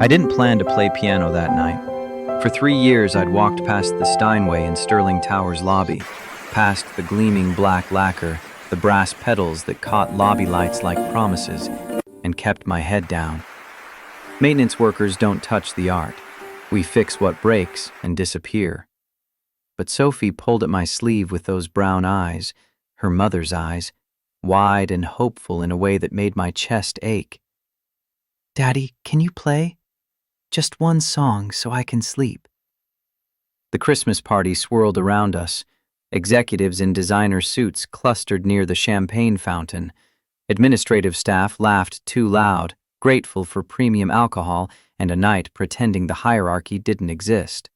I didn't plan to play piano that night. For 3 years, I'd walked past the Steinway in Sterling Tower's lobby, past the gleaming black lacquer, the brass pedals that caught lobby lights like promises, and kept my head down. Maintenance workers don't touch the art. We fix what breaks and disappear. But Sophie pulled at my sleeve with those brown eyes, her mother's eyes, wide and hopeful in a way that made my chest ache. "Daddy, can you play? Just one song so I can sleep." The Christmas party swirled around us. Executives in designer suits clustered near the champagne fountain. Administrative staff laughed too loud, grateful for premium alcohol and a night pretending the hierarchy didn't exist.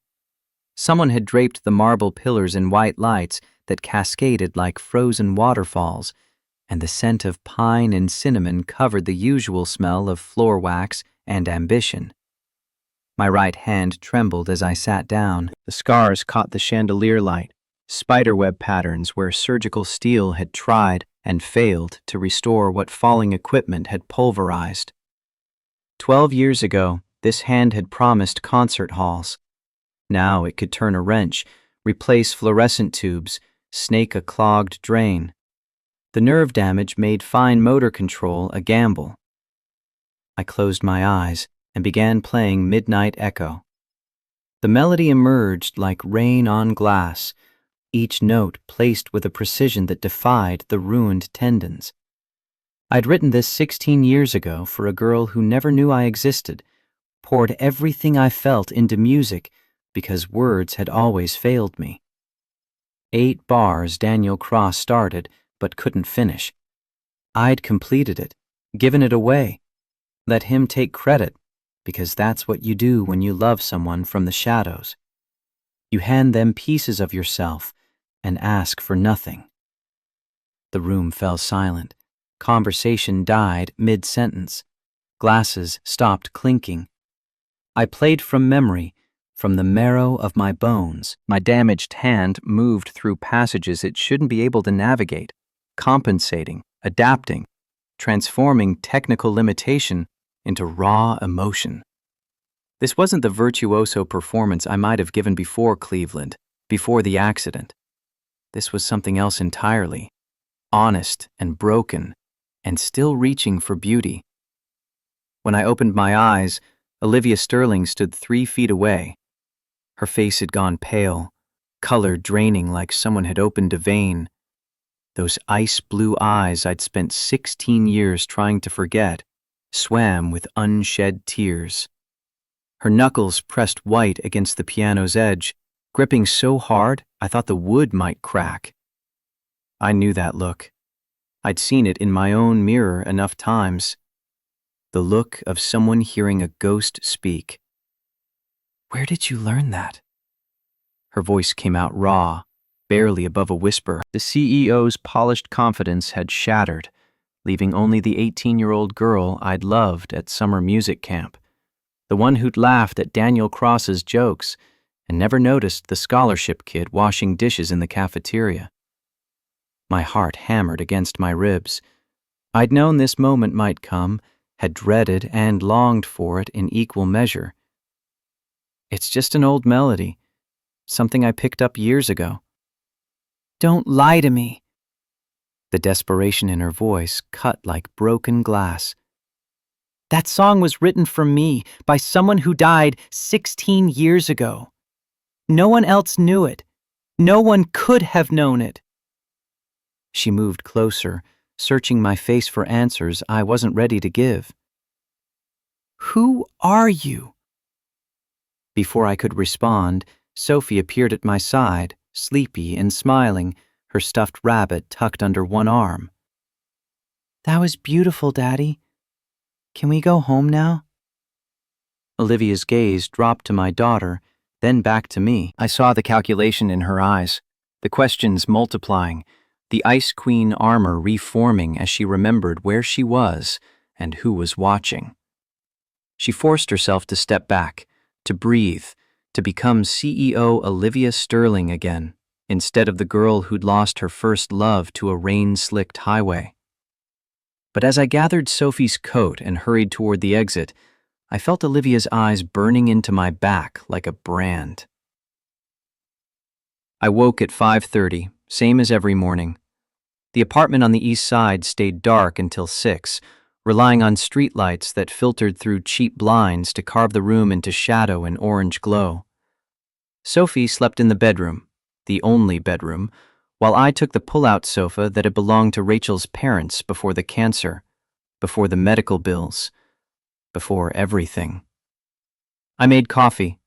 Someone had draped the marble pillars in white lights that cascaded like frozen waterfalls, and the scent of pine and cinnamon covered the usual smell of floor wax and ambition. My right hand trembled as I sat down. The scars caught the chandelier light, spiderweb patterns where surgical steel had tried and failed to restore what falling equipment had pulverized. 12 years ago, this hand had promised concert halls. Now it could turn a wrench, replace fluorescent tubes, snake a clogged drain. The nerve damage made fine motor control a gamble. I closed my eyes and began playing Midnight Echo. The melody emerged like rain on glass, each note placed with a precision that defied the ruined tendons. I'd written this 16 years ago for a girl who never knew I existed, poured everything I felt into music because words had always failed me. 8 bars Daniel Cross started but couldn't finish. I'd completed it, given it away, let him take credit, because that's what you do when you love someone from the shadows. You hand them pieces of yourself and ask for nothing. The room fell silent. Conversation died mid-sentence. Glasses stopped clinking. I played from memory, from the marrow of my bones. My damaged hand moved through passages it shouldn't be able to navigate, compensating, adapting, transforming technical limitation into raw emotion. This wasn't the virtuoso performance I might have given before Cleveland, before the accident. This was something else entirely, honest and broken, and still reaching for beauty. When I opened my eyes, Olivia Sterling stood 3 feet away. Her face had gone pale, color draining like someone had opened a vein. Those ice-blue eyes I'd spent 16 years trying to forget swam with unshed tears. Her knuckles pressed white against the piano's edge, gripping so hard I thought the wood might crack. I knew that look. I'd seen it in my own mirror enough times. The look of someone hearing a ghost speak. "Where did you learn that?" Her voice came out raw, barely above a whisper. The CEO's polished confidence had shattered, leaving only the 18-year-old girl I'd loved at summer music camp, the one who'd laughed at Daniel Cross's jokes and never noticed the scholarship kid washing dishes in the cafeteria. My heart hammered against my ribs. I'd known this moment might come, had dreaded and longed for it in equal measure. "It's just an old melody, something I picked up years ago." "Don't lie to me." The desperation in her voice cut like broken glass. "That song was written for me by someone who died 16 years ago. No one else knew it. No one could have known it." She moved closer, searching my face for answers I wasn't ready to give. "Who are you?" Before I could respond, Sophie appeared at my side, sleepy and smiling, her stuffed rabbit tucked under one arm. "That was beautiful, Daddy. Can we go home now?" Olivia's gaze dropped to my daughter, then back to me. I saw the calculation in her eyes, the questions multiplying, the Ice Queen armor reforming as she remembered where she was and who was watching. She forced herself to step back, to breathe, to become CEO Olivia Sterling again, instead of the girl who'd lost her first love to a rain-slicked highway. But as I gathered Sophie's coat and hurried toward the exit, I felt Olivia's eyes burning into my back like a brand. I woke at 5:30, same as every morning. The apartment on the east side stayed dark until 6, relying on streetlights that filtered through cheap blinds to carve the room into shadow and orange glow. Sophie slept in the bedroom, the only bedroom, while I took the pull-out sofa that had belonged to Rachel's parents before the cancer, before the medical bills, before everything. I made coffee,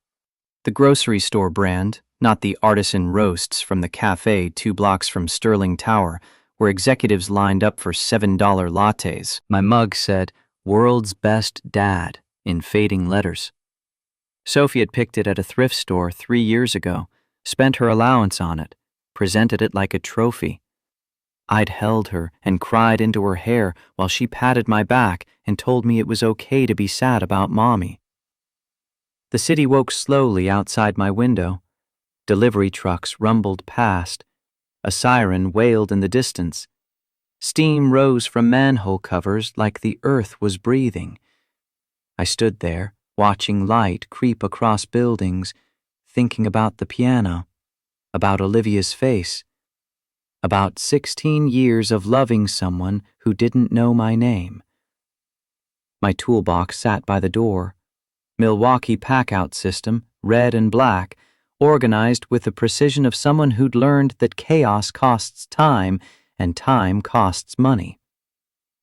the grocery store brand, not the artisan roasts from the cafe 2 blocks from Sterling Tower, where executives lined up for $7 lattes. My mug said, "World's Best Dad," in fading letters. Sophie had picked it at a thrift store 3 years ago, spent her allowance on it, presented it like a trophy. I'd held her and cried into her hair while she patted my back and told me it was okay to be sad about Mommy. The city woke slowly outside my window. Delivery trucks rumbled past. A siren wailed in the distance. Steam rose from manhole covers like the earth was breathing. I stood there, watching light creep across buildings, thinking about the piano, about Olivia's face, about 16 years of loving someone who didn't know my name. My toolbox sat by the door. Milwaukee pack-out system, red and black, organized with the precision of someone who'd learned that chaos costs time and time costs money.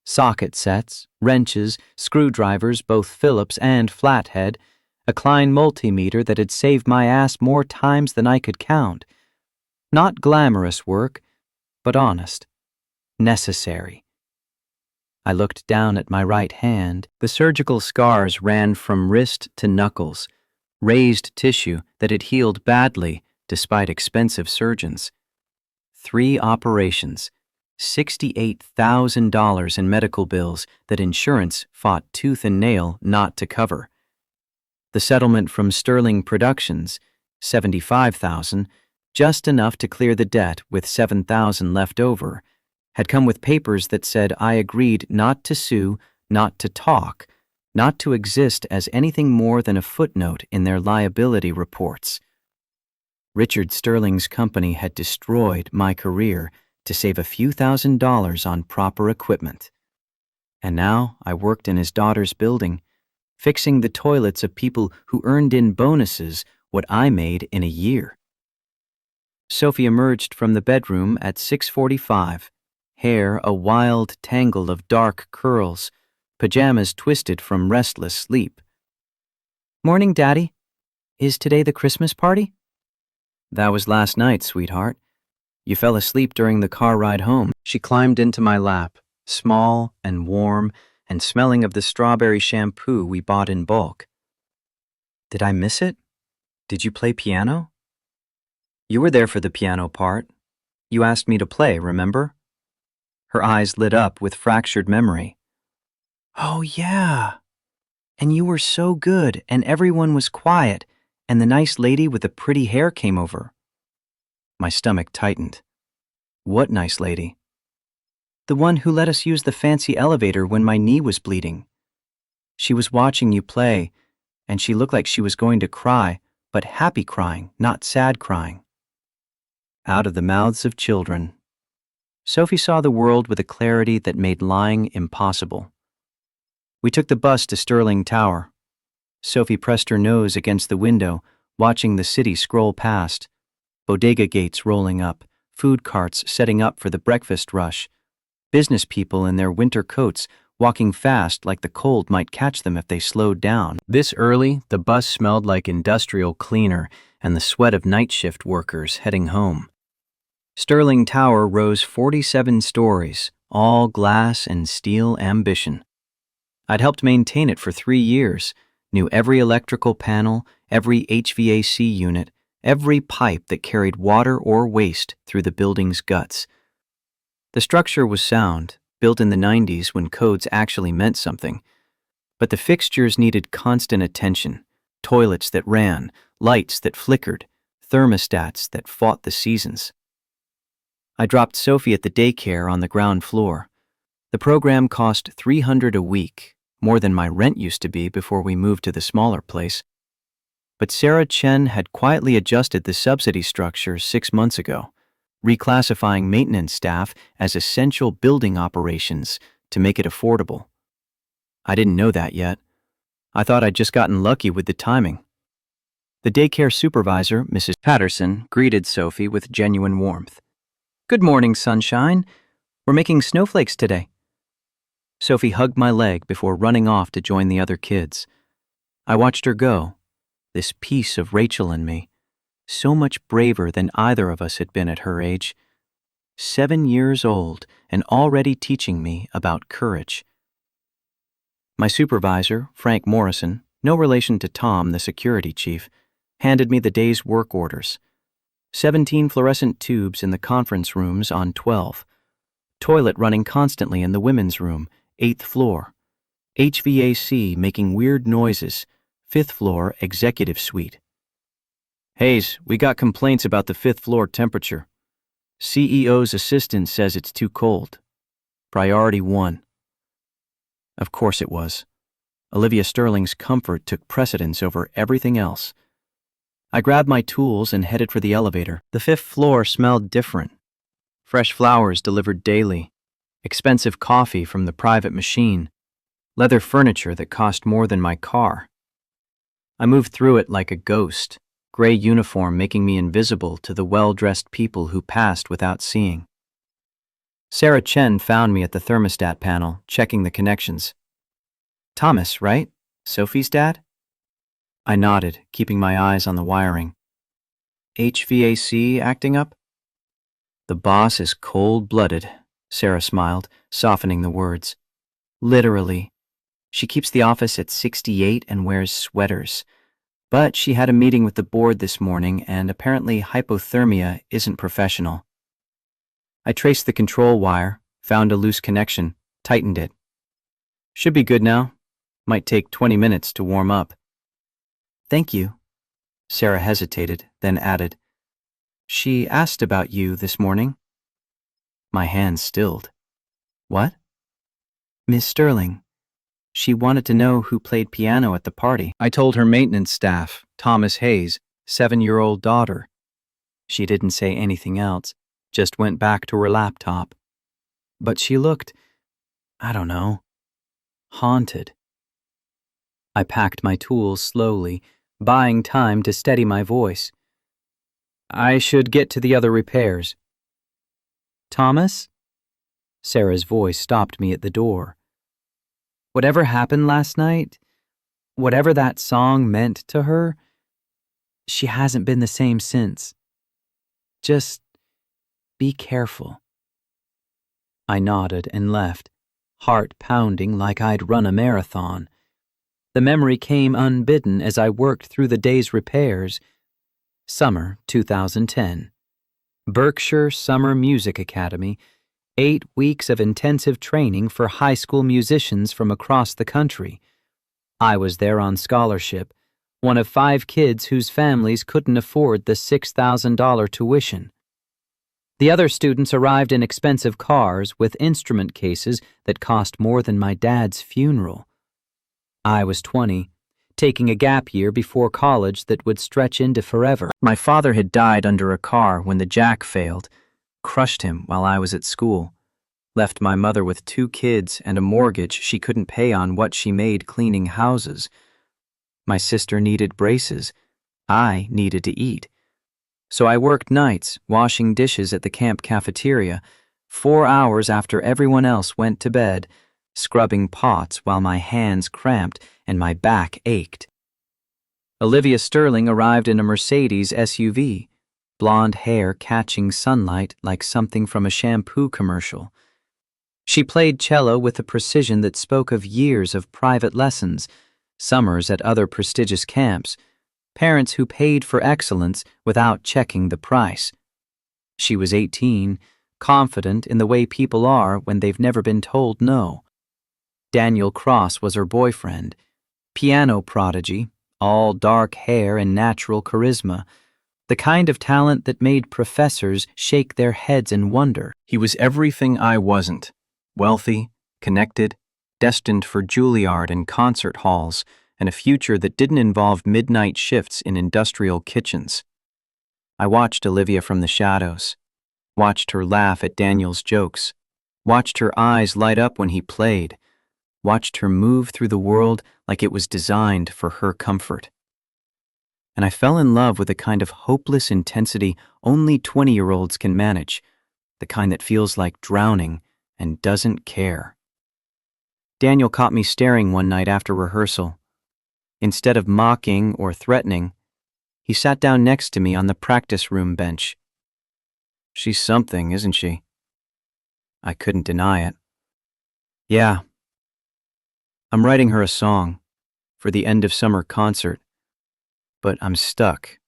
Socket sets, wrenches, screwdrivers, both Phillips and flathead, a Klein multimeter that had saved my ass more times than I could count. Not glamorous work, but honest, necessary. I looked down at my right hand. The surgical scars ran from wrist to knuckles, raised tissue that had healed badly despite expensive surgeons. 3 operations, $68,000 in medical bills that insurance fought tooth and nail not to cover. The settlement from Sterling Productions, $75,000, just enough to clear the debt with $7,000 left over, had come with papers that said I agreed not to sue, not to talk, not to exist as anything more than a footnote in their liability reports. Richard Sterling's company had destroyed my career to save a few $1,000s on proper equipment. And now I worked in his daughter's building, fixing the toilets of people who earned in bonuses what I made in a year. Sophie emerged from the bedroom at 6:45, hair a wild tangle of dark curls, pajamas twisted from restless sleep. "Morning, Daddy. Is today the Christmas party?" "That was last night, sweetheart. You fell asleep during the car ride home." She climbed into my lap, small and warm and smelling of the strawberry shampoo we bought in bulk. "Did I miss it? Did you play piano?" "You were there for the piano part. You asked me to play, remember?" Her eyes lit up with fractured memory. "Oh, yeah. And you were so good, and everyone was quiet, and the nice lady with the pretty hair came over." My stomach tightened. "What nice lady?" "The one who let us use the fancy elevator when my knee was bleeding. She was watching you play, and she looked like she was going to cry, but happy crying, not sad crying." Out of the mouths of children. Sophie saw the world with a clarity that made lying impossible. We took the bus to Sterling Tower. Sophie pressed her nose against the window, watching the city scroll past. Bodega gates rolling up, food carts setting up for the breakfast rush, business people in their winter coats walking fast like the cold might catch them if they slowed down. This early, the bus smelled like industrial cleaner and the sweat of night shift workers heading home. Sterling Tower rose 47 stories, all glass and steel ambition. I'd helped maintain it for 3 years, knew every electrical panel, every HVAC unit, every pipe that carried water or waste through the building's guts. The structure was sound, built in the 90s when codes actually meant something. But the fixtures needed constant attention, toilets that ran, lights that flickered, thermostats that fought the seasons. I dropped Sophie at the daycare on the ground floor. The program cost $300 a week, more than my rent used to be before we moved to the smaller place. But Sarah Chen had quietly adjusted the subsidy structure 6 months ago, reclassifying maintenance staff as essential building operations to make it affordable. I didn't know that yet. I thought I'd just gotten lucky with the timing. The daycare supervisor, Mrs. Patterson, greeted Sophie with genuine warmth. "Good morning, sunshine. We're making snowflakes today." Sophie hugged my leg before running off to join the other kids. I watched her go, this piece of Rachel and me, so much braver than either of us had been at her age. 7 years old and already teaching me about courage. My supervisor, Frank Morrison, no relation to Tom, the security chief, handed me the day's work orders. 17 fluorescent tubes in the conference rooms on 12. Toilet running constantly in the women's room, 8th floor. HVAC making weird noises, 5th floor executive suite. "Hayes, we got complaints about the 5th floor temperature. CEO's assistant says it's too cold. Priority 1. Of course it was. Olivia Sterling's comfort took precedence over everything else. I grabbed my tools and headed for the elevator. The 5th floor smelled different. Fresh flowers delivered daily, expensive coffee from the private machine, leather furniture that cost more than my car. I moved through it like a ghost, gray uniform making me invisible to the well-dressed people who passed without seeing. Sarah Chen found me at the thermostat panel, checking the connections. "Thomas, right? Sophie's dad?" I nodded, keeping my eyes on the wiring. "HVAC acting up?" "The boss is cold-blooded," Sarah smiled, softening the words. "Literally. She keeps the office at 68 and wears sweaters. But she had a meeting with the board this morning, and apparently hypothermia isn't professional." I traced the control wire, found a loose connection, tightened it. "Should be good now. Might take 20 minutes to warm up." "Thank you." Sarah hesitated, then added, "She asked about you this morning." My hands stilled. "What?" "Miss Sterling. She wanted to know who played piano at the party." I told her maintenance staff, Thomas Hayes' 7-year-old daughter. She didn't say anything else, just went back to her laptop. But she looked, I don't know, haunted. I packed my tools slowly, buying time to steady my voice. "I should get to the other repairs." "Thomas?" Sarah's voice stopped me at the door. "Whatever happened last night, whatever that song meant to her, she hasn't been the same since. Just be careful." I nodded and left, heart pounding like I'd run a marathon. The memory came unbidden as I worked through the day's repairs. Summer 2010. Berkshire Summer Music Academy, 8 weeks of intensive training for high school musicians from across the country. I was there on scholarship, one of 5 kids whose families couldn't afford the $6,000 tuition. The other students arrived in expensive cars with instrument cases that cost more than my dad's funeral. I was 20, taking a gap year before college that would stretch into forever. My father had died under a car when the jack failed, crushed him while I was at school, left my mother with 2 kids and a mortgage she couldn't pay on what she made cleaning houses. My sister needed braces. I needed to eat. So I worked nights, washing dishes at the camp cafeteria, 4 hours after everyone else went to bed, scrubbing pots while my hands cramped and my back ached. Olivia Sterling arrived in a Mercedes SUV, blonde hair catching sunlight like something from a shampoo commercial. She played cello with a precision that spoke of years of private lessons, summers at other prestigious camps, parents who paid for excellence without checking the price. She was 18, confident in the way people are when they've never been told no. Daniel Cross was her boyfriend, piano prodigy, all dark hair and natural charisma, the kind of talent that made professors shake their heads in wonder. He was everything I wasn't, wealthy, connected, destined for Juilliard and concert halls, and a future that didn't involve midnight shifts in industrial kitchens. I watched Olivia from the shadows, watched her laugh at Daniel's jokes, watched her eyes light up when he played, watched her move through the world like it was designed for her comfort. And I fell in love with a kind of hopeless intensity only 20-year-olds can manage, the kind that feels like drowning and doesn't care. Daniel caught me staring one night after rehearsal. Instead of mocking or threatening, he sat down next to me on the practice room bench. "She's something, isn't she?" I couldn't deny it. "Yeah. I'm writing her a song for the end of summer concert, but I'm stuck.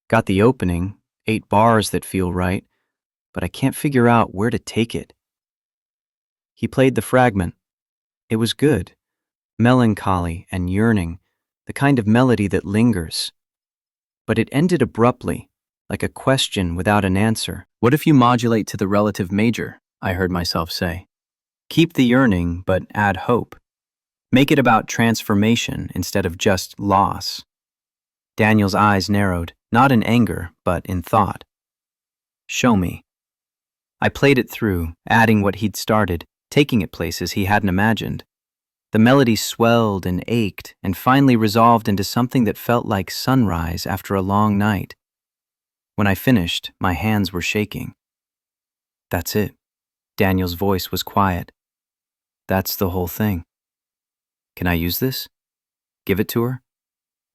Got the opening, 8 bars that feel right, but I can't figure out where to take it." He played the fragment. It was good, melancholy and yearning, the kind of melody that lingers. But it ended abruptly, like a question without an answer. "What if you modulate to the relative major?" I heard myself say. "Keep the yearning, but add hope. Make it about transformation instead of just loss." Daniel's eyes narrowed, not in anger, but in thought. "Show me." I played it through, adding what he'd started, taking it places he hadn't imagined. The melody swelled and ached and finally resolved into something that felt like sunrise after a long night. When I finished, my hands were shaking. "That's it." Daniel's voice was quiet. "That's the whole thing. Can I use this? Give it to her?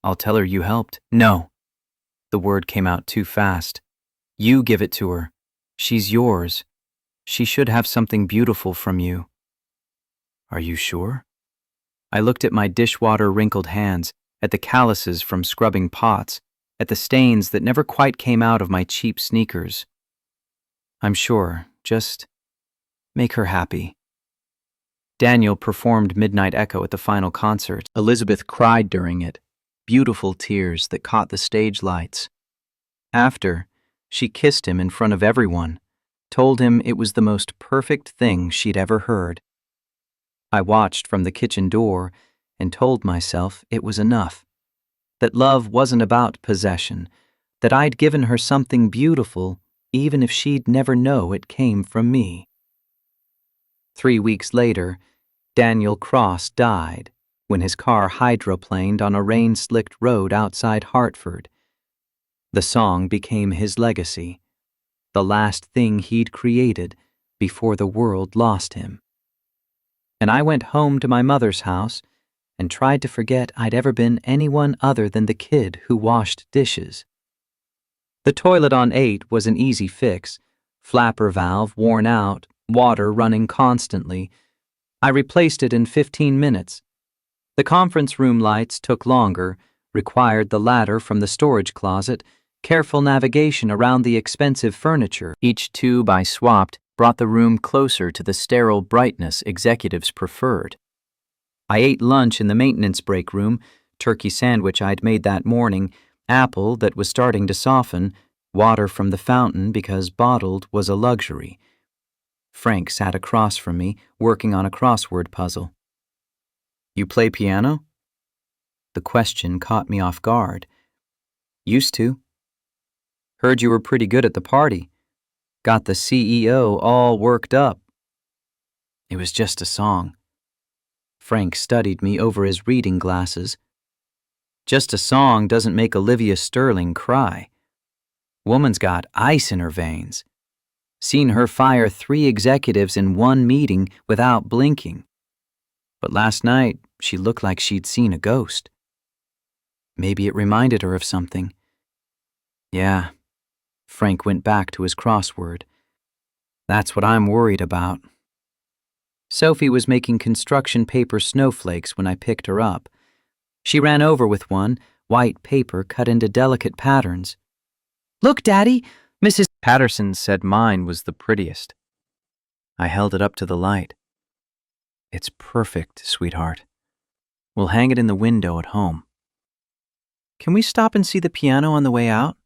I'll tell her you helped." "No." The word came out too fast. "You give it to her. She's yours. She should have something beautiful from you." "Are you sure?" I looked at my dishwater-wrinkled hands, at the calluses from scrubbing pots, at the stains that never quite came out of my cheap sneakers. "I'm sure. Just make her happy." Daniel performed Midnight Echo at the final concert. Elizabeth cried during it, beautiful tears that caught the stage lights. After, she kissed him in front of everyone, told him it was the most perfect thing she'd ever heard. I watched from the kitchen door and told myself it was enough, that love wasn't about possession, that I'd given her something beautiful even if she'd never know it came from me. 3 weeks later, Daniel Cross died when his car hydroplaned on a rain-slicked road outside Hartford. The song became his legacy, the last thing he'd created before the world lost him. And I went home to my mother's house and tried to forget I'd ever been anyone other than the kid who washed dishes. The toilet on 8 was an easy fix, flapper valve worn out, water running constantly. I replaced it in 15 minutes. The conference room lights took longer, required the ladder from the storage closet, careful navigation around the expensive furniture. Each tube I swapped brought the room closer to the sterile brightness executives preferred. I ate lunch in the maintenance break room, turkey sandwich I'd made that morning, apple that was starting to soften, water from the fountain because bottled was a luxury. Frank sat across from me, working on a crossword puzzle. "You play piano?" The question caught me off guard. "Used to. Heard you were pretty good at the party. Got the CEO all worked up." "It was just a song." Frank studied me over his reading glasses. "Just a song doesn't make Olivia Sterling cry. Woman's got ice in her veins. Seen her fire 3 executives in one meeting without blinking. But last night, she looked like she'd seen a ghost. Maybe it reminded her of something." "Yeah." Frank went back to his crossword. "That's what I'm worried about." Sophie was making construction paper snowflakes when I picked her up. She ran over with one, white paper cut into delicate patterns. "Look, Daddy, Mrs. Patterson said mine was the prettiest." I held it up to the light. "It's perfect, sweetheart. We'll hang it in the window at home. Can we stop and see the piano on the way out?"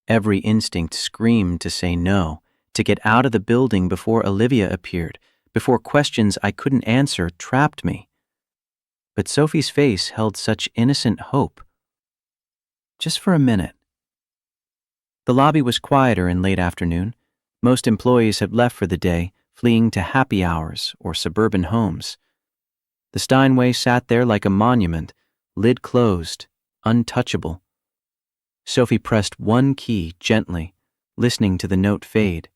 Every instinct screamed to say no, to get out of the building before Olivia appeared, before questions I couldn't answer trapped me. But Sophie's face held such innocent hope. Just for a minute. The lobby was quieter in late afternoon. Most employees had left for the day, fleeing to happy hours or suburban homes. The Steinway sat there like a monument, lid closed, untouchable. Sophie pressed one key gently, listening to the note fade.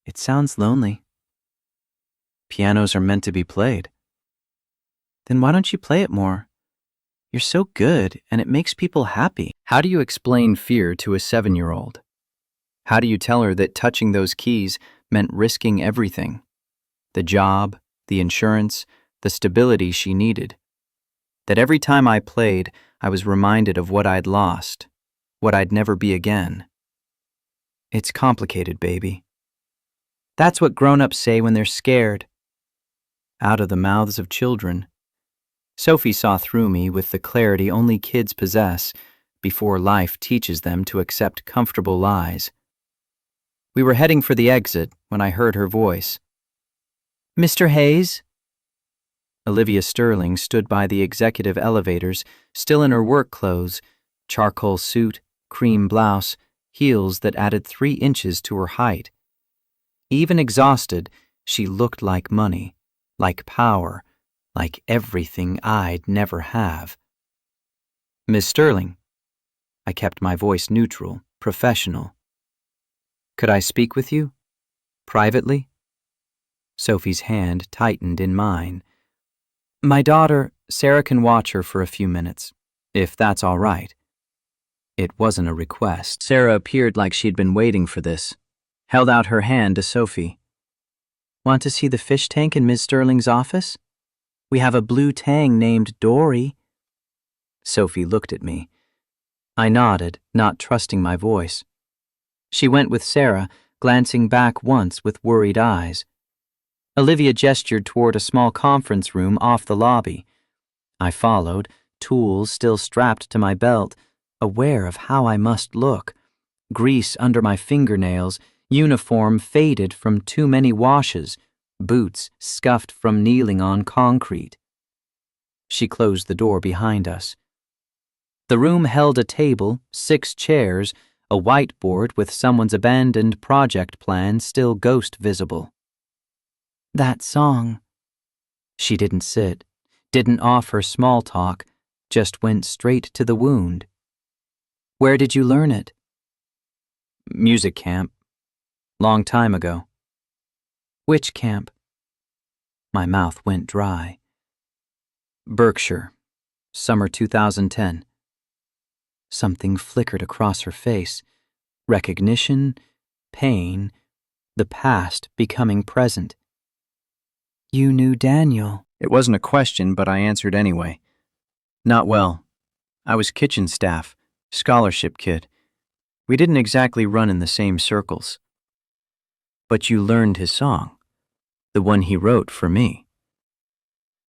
It sounds lonely. Pianos are meant to be played. Then why don't you play it more? You're so good, and it makes people happy. How do you explain fear to a 7-year-old? How do you tell her that touching those keys meant risking everything? The job, the insurance, the stability she needed. That every time I played, I was reminded of what I'd lost, what I'd never be again. It's complicated, baby. That's what grown-ups say when they're scared. Out of the mouths of children. Sophie saw through me with the clarity only kids possess before life teaches them to accept comfortable lies. We were heading for the exit when I heard her voice. Mr. Hayes? Olivia Sterling stood by the executive elevators, still in her work clothes, charcoal suit, cream blouse, heels that added 3 inches to her height. Even exhausted, she looked like money, like power, like everything I'd never have. Miss Sterling. I kept my voice neutral, professional. Could I speak with you? Privately? Sophie's hand tightened in mine. My daughter, Sarah can watch her for a few minutes, if that's all right. It wasn't a request. Sarah appeared like she'd been waiting for this, held out her hand to Sophie. Want to see the fish tank in Miss Sterling's office? We have a blue tang named Dory. Sophie looked at me. I nodded, not trusting my voice. She went with Sarah, glancing back once with worried eyes. Olivia gestured toward a small conference room off the lobby. I followed, tools still strapped to my belt, aware of how I must look. Grease under my fingernails, uniform faded from too many washes, boots scuffed from kneeling on concrete. She closed the door behind us. The room held a table, 6 chairs, a whiteboard with someone's abandoned project plan still ghost visible. That song. She didn't sit, didn't offer small talk, just went straight to the wound. Where did you learn it? Music camp. Long time ago. Which camp? My mouth went dry. Berkshire, summer 2010. Something flickered across her face. Recognition, pain, the past becoming present. You knew Daniel. It wasn't a question, but I answered anyway. Not well. I was kitchen staff, scholarship kid. We didn't exactly run in the same circles. But you learned his song, the one he wrote for me.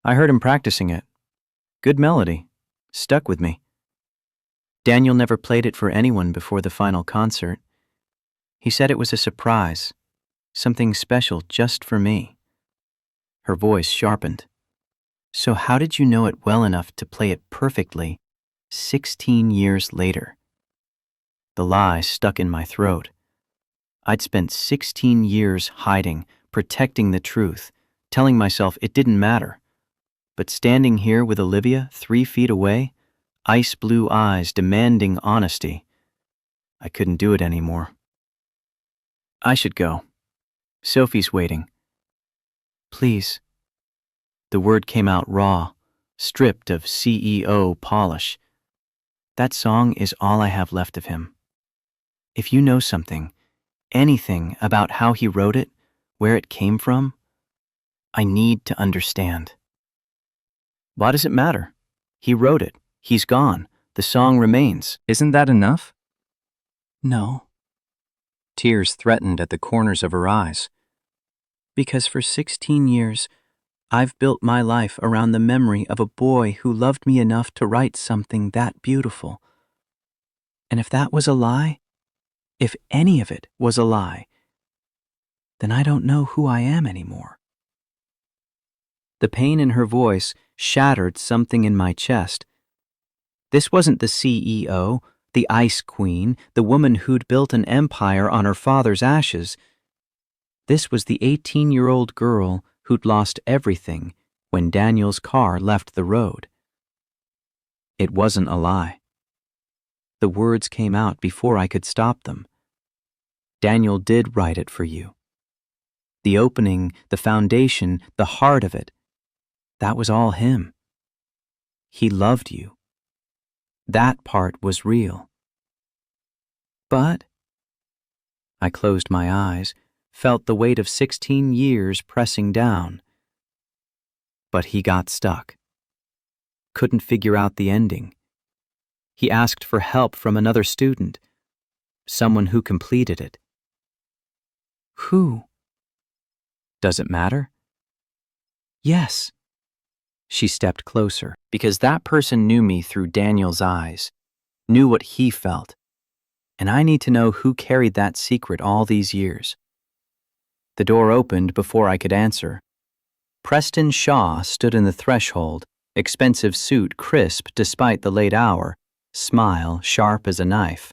I heard him practicing it. Good melody. Stuck with me. Daniel never played it for anyone before the final concert. He said it was a surprise, something special just for me. Her voice sharpened. So how did you know it well enough to play it perfectly 16 years later? The lie stuck in my throat. I'd spent 16 years hiding, protecting the truth, telling myself it didn't matter. But standing here with Olivia 3 feet away, ice blue eyes demanding honesty, I couldn't do it anymore. I should go. Sophie's waiting. Please. The word came out raw, stripped of CEO polish. That song is all I have left of him. If you know something, anything about how he wrote it, where it came from, I need to understand. Why does it matter? He wrote it. He's gone. The song remains. Isn't that enough? No. Tears threatened at the corners of her eyes. Because for 16 years, I've built my life around the memory of a boy who loved me enough to write something that beautiful. And if that was a lie, if any of it was a lie, then I don't know who I am anymore. The pain in her voice shattered something in my chest. This wasn't the CEO, the Ice Queen, the woman who'd built an empire on her father's ashes. This was the 18-year-old girl who'd lost everything when Daniel's car left the road. It wasn't a lie. The words came out before I could stop them. Daniel did write it for you. The opening, the foundation, the heart of it, that was all him. He loved you. That part was real. But I closed my eyes, felt the weight of 16 years pressing down. But he got stuck. Couldn't figure out the ending. He asked for help from another student, someone who completed it. Who? Does it matter? Yes. She stepped closer, because that person knew me through Daniel's eyes, knew what he felt, and I need to know who carried that secret all these years. The door opened before I could answer. Preston Shaw stood in the threshold, expensive suit crisp despite the late hour, smile sharp as a knife.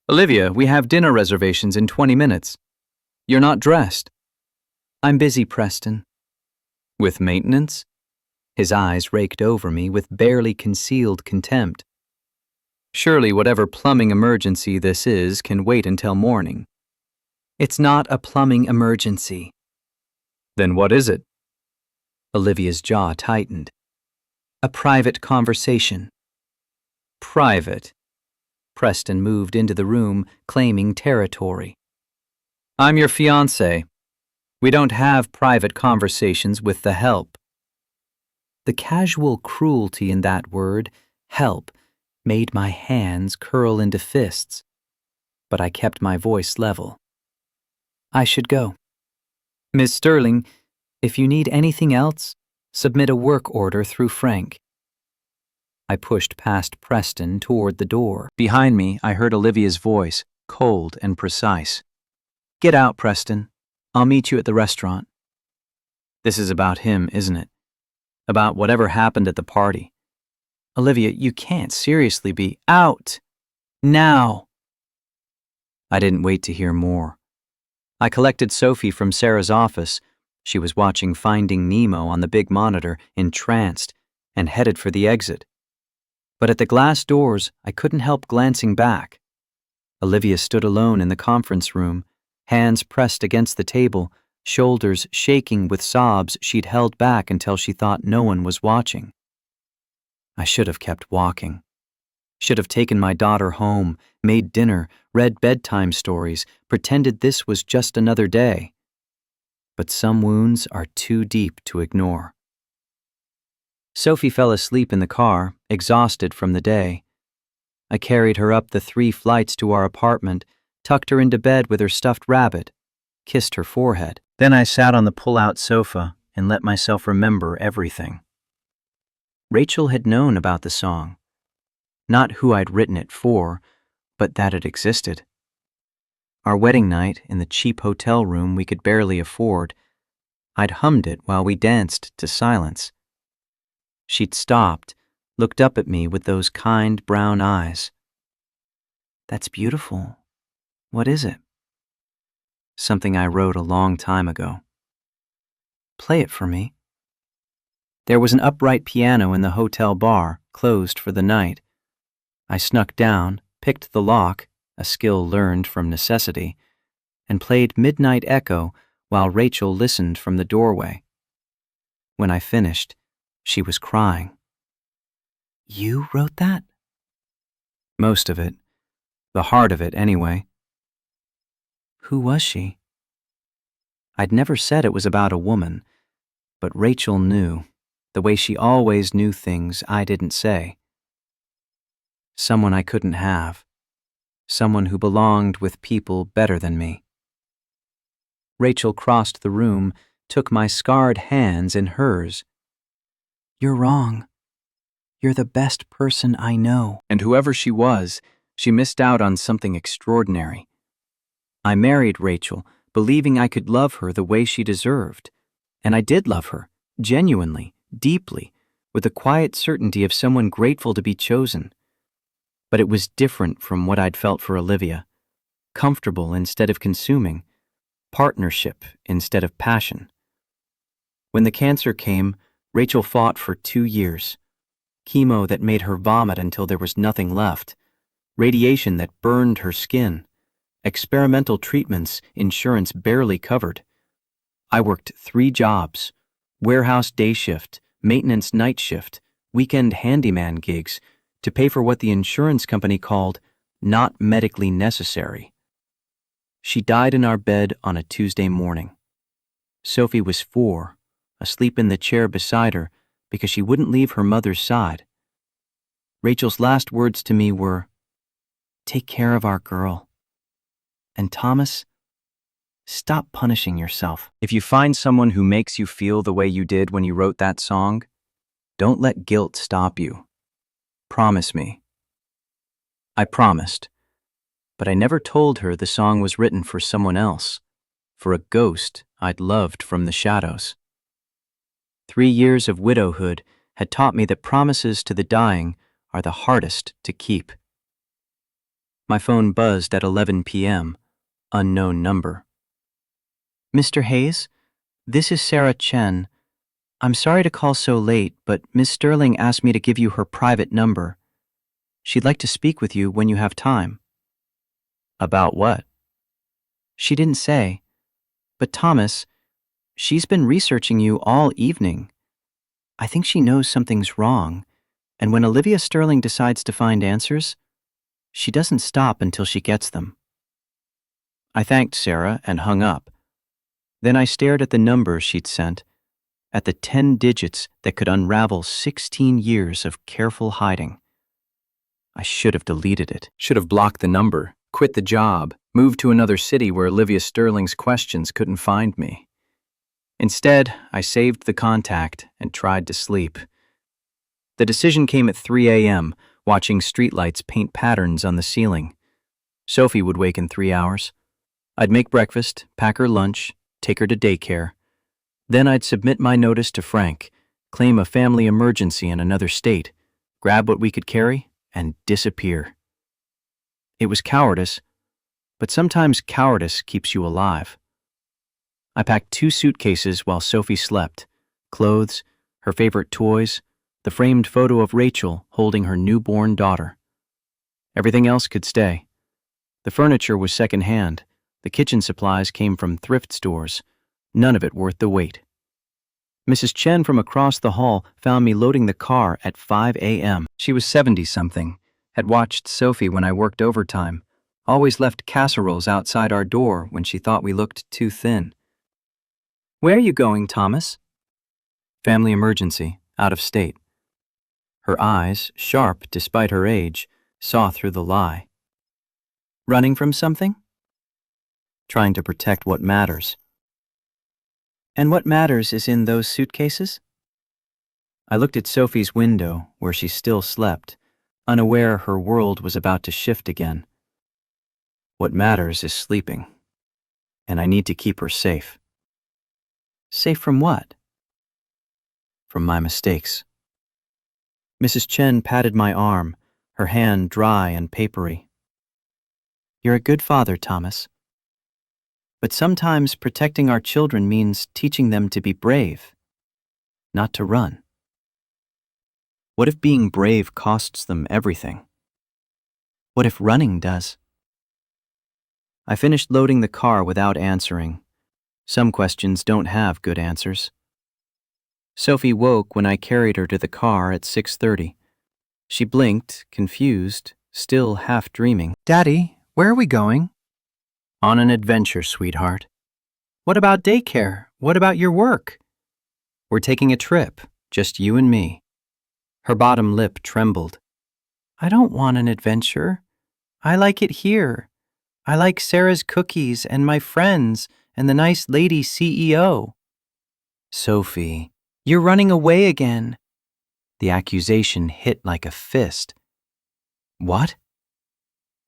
Olivia, we have dinner reservations in 20 minutes. You're not dressed. I'm busy, Preston. With maintenance? His eyes raked over me with barely concealed contempt. Surely whatever plumbing emergency this is can wait until morning. It's not a plumbing emergency. Then what is it? Olivia's jaw tightened. A private conversation. Private. Preston moved into the room, claiming territory. I'm your fiancé. We don't have private conversations with the help. The casual cruelty in that word, help, made my hands curl into fists. But I kept my voice level. I should go. Miss Sterling, if you need anything else, submit a work order through Frank. I pushed past Preston toward the door. Behind me, I heard Olivia's voice, cold and precise. Get out, Preston. I'll meet you at the restaurant. This is about him, isn't it? About whatever happened at the party. Olivia, you can't seriously be out. Now. I didn't wait to hear more. I collected Sophie from Sarah's office. She was watching Finding Nemo on the big monitor, entranced, and headed for the exit. But at the glass doors, I couldn't help glancing back. Olivia stood alone in the conference room, hands pressed against the table, shoulders shaking with sobs she'd held back until she thought no one was watching. I should have kept walking. Should have taken my daughter home, made dinner, read bedtime stories, pretended this was just another day. But some wounds are too deep to ignore. Sophie fell asleep in the car, exhausted from the day. I carried her up the 3 flights to our apartment, tucked her into bed with her stuffed rabbit, kissed her forehead. Then I sat on the pull-out sofa and let myself remember everything. Rachel had known about the song. Not who I'd written it for, but that it existed. Our wedding night in the cheap hotel room we could barely afford, I'd hummed it while we danced to silence. She'd stopped, looked up at me with those kind brown eyes. That's beautiful. What is it? Something I wrote a long time ago. Play it for me. There was an upright piano in the hotel bar, closed for the night. I snuck down, picked the lock, a skill learned from necessity, and played Midnight Echo while Rachel listened from the doorway. When I finished, she was crying. You wrote that? Most of it. The heart of it, anyway. Who was she? I'd never said it was about a woman, but Rachel knew, the way she always knew things I didn't say. Someone I couldn't have. Someone who belonged with people better than me. Rachel crossed the room, took my scarred hands in hers. You're wrong. You're the best person I know. And whoever she was, she missed out on something extraordinary. I married Rachel, believing I could love her the way she deserved. And I did love her, genuinely, deeply, with the quiet certainty of someone grateful to be chosen. But it was different from what I'd felt for Olivia. Comfortable instead of consuming, partnership instead of passion. When the cancer came, Rachel fought for 2 years. Chemo that made her vomit until there was nothing left. Radiation that burned her skin. Experimental treatments insurance barely covered. I worked 3 jobs: warehouse day shift, maintenance night shift, weekend handyman gigs, to pay for what the insurance company called not medically necessary. She died in our bed on a Tuesday morning. Sophie was 4, asleep in the chair beside her because she wouldn't leave her mother's side. Rachel's last words to me were, "Take care of our girl. And Thomas, stop punishing yourself." If you find someone who makes you feel the way you did when you wrote that song, don't let guilt stop you. Promise me. I promised, but I never told her the song was written for someone else, for a ghost I'd loved from the shadows. 3 years of widowhood had taught me that promises to the dying are the hardest to keep. My phone buzzed at 11 p.m., unknown number. "Mr. Hayes, this is Sarah Chen. I'm sorry to call so late, but Miss Sterling asked me to give you her private number. She'd like to speak with you when you have time." "About what?" "She didn't say. But Thomas, she's been researching you all evening. I think she knows something's wrong, and when Olivia Sterling decides to find answers, she doesn't stop until she gets them." I thanked Sarah and hung up. Then I stared at the number she'd sent, at the 10 digits that could unravel 16 years of careful hiding. I should have deleted it, should have blocked the number, quit the job, moved to another city where Olivia Sterling's questions couldn't find me. Instead, I saved the contact and tried to sleep. The decision came at 3 a.m., watching streetlights paint patterns on the ceiling. Sophie would wake in 3 hours. I'd make breakfast, pack her lunch, take her to daycare. Then I'd submit my notice to Frank, claim a family emergency in another state, grab what we could carry, and disappear. It was cowardice, but sometimes cowardice keeps you alive. I packed 2 suitcases while Sophie slept: clothes, her favorite toys, the framed photo of Rachel holding her newborn daughter. Everything else could stay. The furniture was secondhand. The kitchen supplies came from thrift stores, none of it worth the wait. Mrs. Chen from across the hall found me loading the car at 5 a.m. She was 70-something, had watched Sophie when I worked overtime, always left casseroles outside our door when she thought we looked too thin. "Where are you going, Thomas?" "Family emergency, out of state." Her eyes, sharp despite her age, saw through the lie. "Running from something?" "Trying to protect what matters." "And what matters is in those suitcases?" I looked at Sophie's window, where she still slept, unaware her world was about to shift again. What matters is sleeping, and I need to keep her safe. Safe from what? From my mistakes. Mrs. Chen patted my arm, her hand dry and papery. "You're a good father, Thomas. But sometimes protecting our children means teaching them to be brave, not to run. What if being brave costs them everything? What if running does?" I finished loading the car without answering. Some questions don't have good answers. Sophie woke when I carried her to the car at 6:30. She blinked, confused, still half dreaming. "Daddy, where are we going?" "On an adventure, sweetheart." "What about daycare? What about your work?" "We're taking a trip, just you and me." Her bottom lip trembled. "I don't want an adventure. I like it here. I like Sarah's cookies and my friends and the nice lady CEO. "Sophie, you're running away again." The accusation hit like a fist. "What?"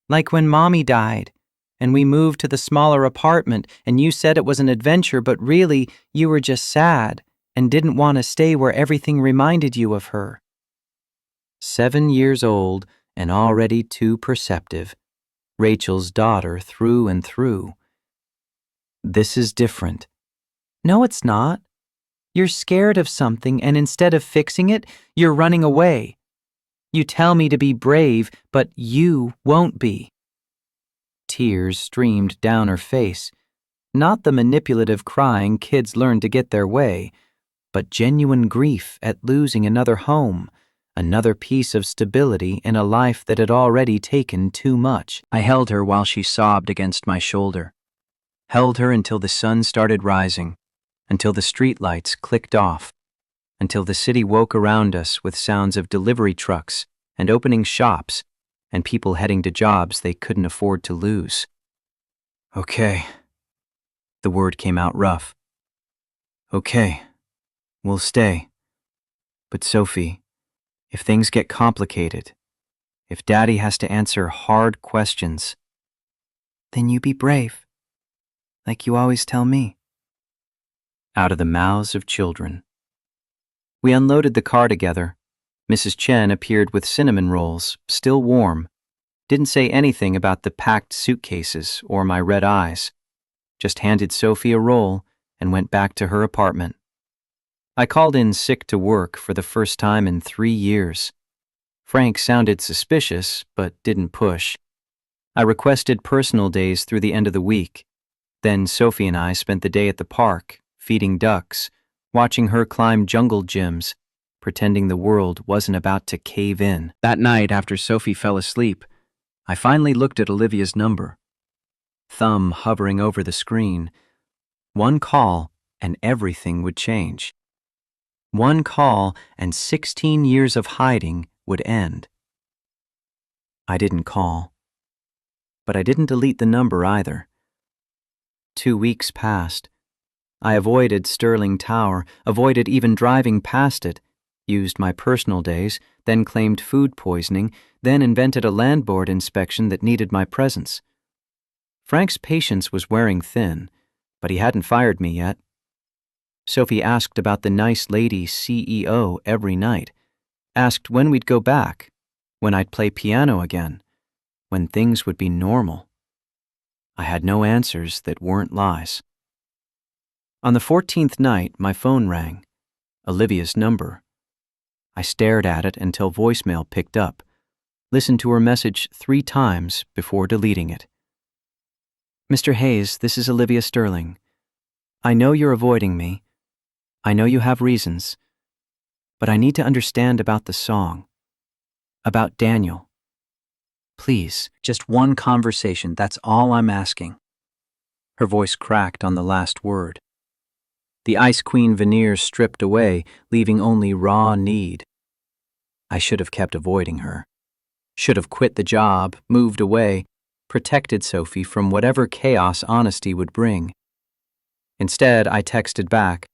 "Like when Mommy died. and we moved to the smaller apartment, and you said it was an adventure, but really, you were just sad and didn't want to stay where everything reminded you of her. 7 years old and already too perceptive. Rachel's daughter through and through. This is different. No, it's not. You're scared of something, and instead of fixing it, you're running away. You tell me to be brave, but you won't be. Tears streamed down her face. Not the manipulative crying kids learn to get their way, but genuine grief at losing another home, another piece of stability in a life that had already taken too much. I held her while she sobbed against my shoulder. Held her until the sun started rising, until the streetlights clicked off, until the city woke around us with sounds of delivery trucks and opening shops and people heading to jobs they couldn't afford to lose. Okay. The word came out rough. Okay, we'll stay. But Sophie, if things get complicated, if Daddy has to answer hard questions, then you be brave, like you always tell me. Out of the mouths of children. We unloaded the car together. Mrs. Chen appeared with cinnamon rolls, still warm. Didn't say anything about the packed suitcases or my red eyes. Just handed Sophie a roll and went back to her apartment. I called in sick to work for the first time in 3 years. Frank sounded suspicious, but didn't push. I requested personal days through the end of the week. Then Sophie and I spent the day at the park, feeding ducks, watching her climb jungle gyms, pretending the world wasn't about to cave in. That night, after Sophie fell asleep, I finally looked at Olivia's number. Thumb hovering over the screen. One call, and everything would change. One call, and 16 years of hiding would end. I didn't call. But I didn't delete the number either. 2 weeks passed. I avoided Sterling Tower, avoided even driving past it, used my personal days, then claimed food poisoning, then invented a landlord inspection that needed my presence. Frank's patience was wearing thin, but he hadn't fired me yet. Sophie asked about the nice lady CEO every night, asked when we'd go back, when I'd play piano again, when things would be normal. I had no answers that weren't lies. On the 14th night, my phone rang. Olivia's number. I stared at it until voicemail picked up, listened to her message 3 times before deleting it. Mr. Hayes, this is Olivia Sterling. I know you're avoiding me. I know you have reasons. But I need to understand about the song. About Daniel. Please, just one conversation, that's all I'm asking. Her voice cracked on the last word. The Ice Queen veneer stripped away, leaving only raw need. I should have kept avoiding her. Should have quit the job, moved away, protected Sophie from whatever chaos honesty would bring. Instead, I texted back,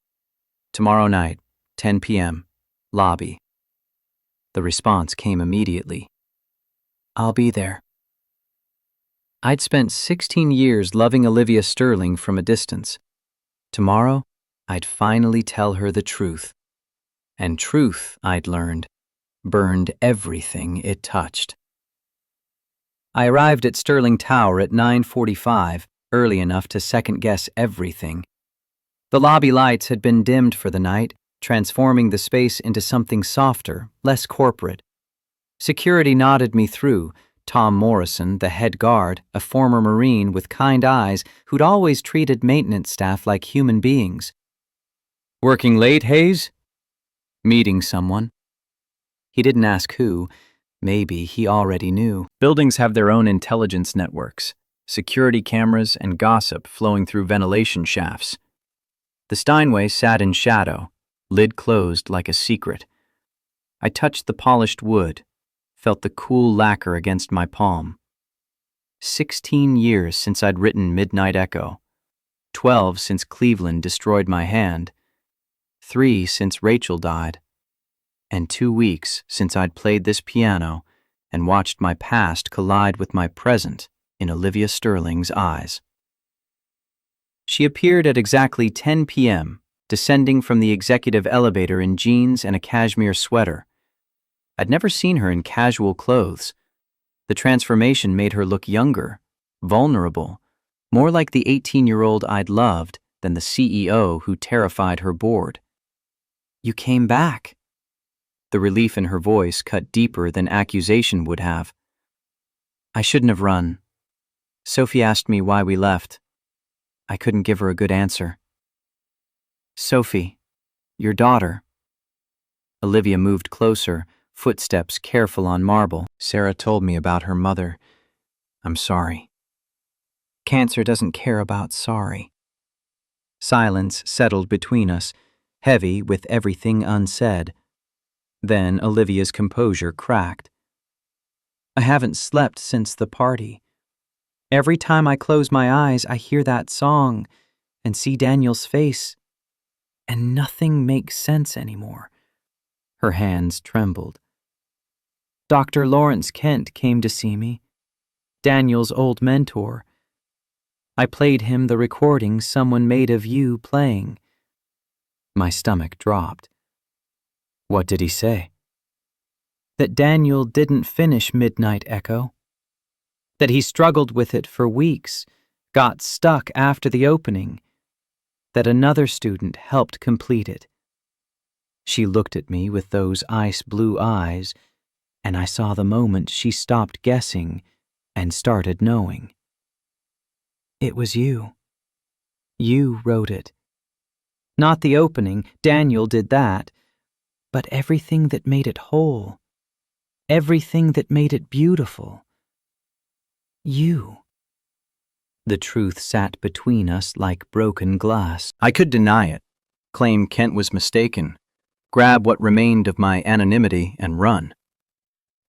tomorrow night, 10 p.m., lobby. The response came immediately. I'll be there. I'd spent 16 years loving Olivia Sterling from a distance. Tomorrow, I'd finally tell her the truth. And truth, I'd learned, burned everything it touched. I arrived at Sterling Tower at 9:45, early enough to second-guess everything. The lobby lights had been dimmed for the night, transforming the space into something softer, less corporate. Security nodded me through. Tom Morrison, the head guard, a former Marine with kind eyes who'd always treated maintenance staff like human beings. Working late, Hayes? Meeting someone. He didn't ask who. Maybe he already knew. Buildings have their own intelligence networks, security cameras and gossip flowing through ventilation shafts. The Steinway sat in shadow, lid closed like a secret. I touched the polished wood, felt the cool lacquer against my palm. 16 years since I'd written Midnight Echo. 12 since Cleveland destroyed my hand. 3 since Rachel died. And 2 weeks since I'd played this piano and watched my past collide with my present in Olivia Sterling's eyes. She appeared at exactly 10 p.m., descending from the executive elevator in jeans and a cashmere sweater. I'd never seen her in casual clothes. The transformation made her look younger, vulnerable, more like the 18-year-old I'd loved than the CEO who terrified her board. "You came back." The relief in her voice cut deeper than accusation would have. "I shouldn't have run. Sophie asked me why we left. I couldn't give her a good answer." "Sophie, your daughter." Olivia moved closer, footsteps careful on marble. "Sarah told me about her mother. I'm sorry." "Cancer doesn't care about sorry." Silence settled between us, heavy with everything unsaid. Then Olivia's composure cracked. "I haven't slept since the party. Every time I close my eyes, I hear that song and see Daniel's face, and nothing makes sense anymore." Her hands trembled. "Dr. Lawrence Kent came to see me, Daniel's old mentor. I played him the recording someone made of you playing." My stomach dropped. "What did he say?" "That Daniel didn't finish Midnight Echo. That he struggled with it for weeks, got stuck after the opening. That another student helped complete it." She looked at me with those ice blue eyes, and I saw the moment she stopped guessing and started knowing. "It was you. You wrote it. Not the opening, Daniel did that, but everything that made it whole, everything that made it beautiful. You." The truth sat between us like broken glass. I could deny it, claim Kent was mistaken, grab what remained of my anonymity and run.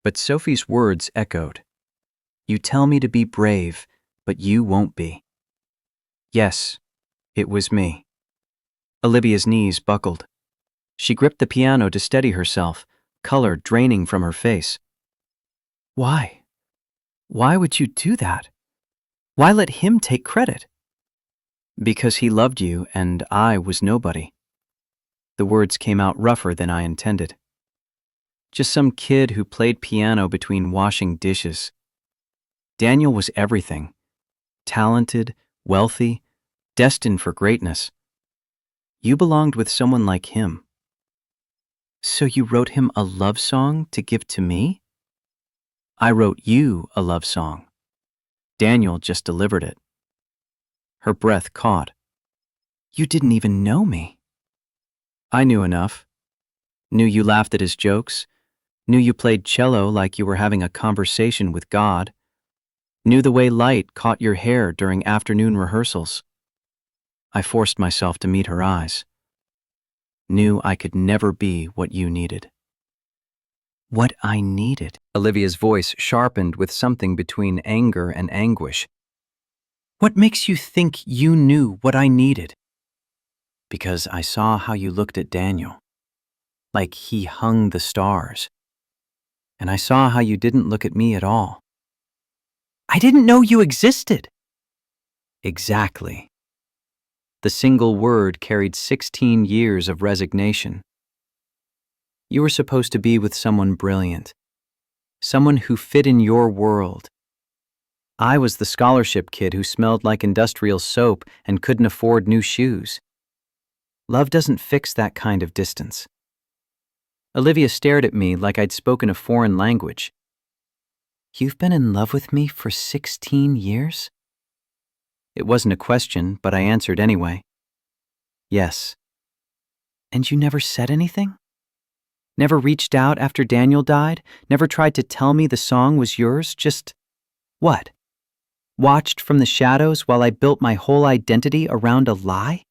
But Sophie's words echoed. "You tell me to be brave, but you won't be." Yes, it was me. Olivia's knees buckled. She gripped the piano to steady herself, color draining from her face. "Why? Why would you do that? Why let him take credit?" "Because he loved you and I was nobody." The words came out rougher than I intended. Just some kid who played piano between washing dishes. Daniel was everything. Talented, wealthy, destined for greatness. You belonged with someone like him. So you wrote him a love song to give to me? I wrote you a love song. Daniel just delivered it. Her breath caught. You didn't even know me. I knew enough. Knew you laughed at his jokes. Knew you played cello like you were having a conversation with God. Knew the way light caught your hair during afternoon rehearsals. I forced myself to meet her eyes. Knew I could never be what you needed. What I needed? Olivia's voice sharpened with something between anger and anguish. What makes you think you knew what I needed? Because I saw how you looked at Daniel, like he hung the stars. And I saw how you didn't look at me at all. I didn't know you existed. Exactly. The single word carried 16 years of resignation. You were supposed to be with someone brilliant, someone who fit in your world. I was the scholarship kid who smelled like industrial soap and couldn't afford new shoes. Love doesn't fix that kind of distance. Olivia stared at me like I'd spoken a foreign language. You've been in love with me for 16 years? It wasn't a question, but I answered anyway. Yes. And you never said anything? Never reached out after Daniel died? Never tried to tell me the song was yours? Just, what? Watched from the shadows while I built my whole identity around a lie?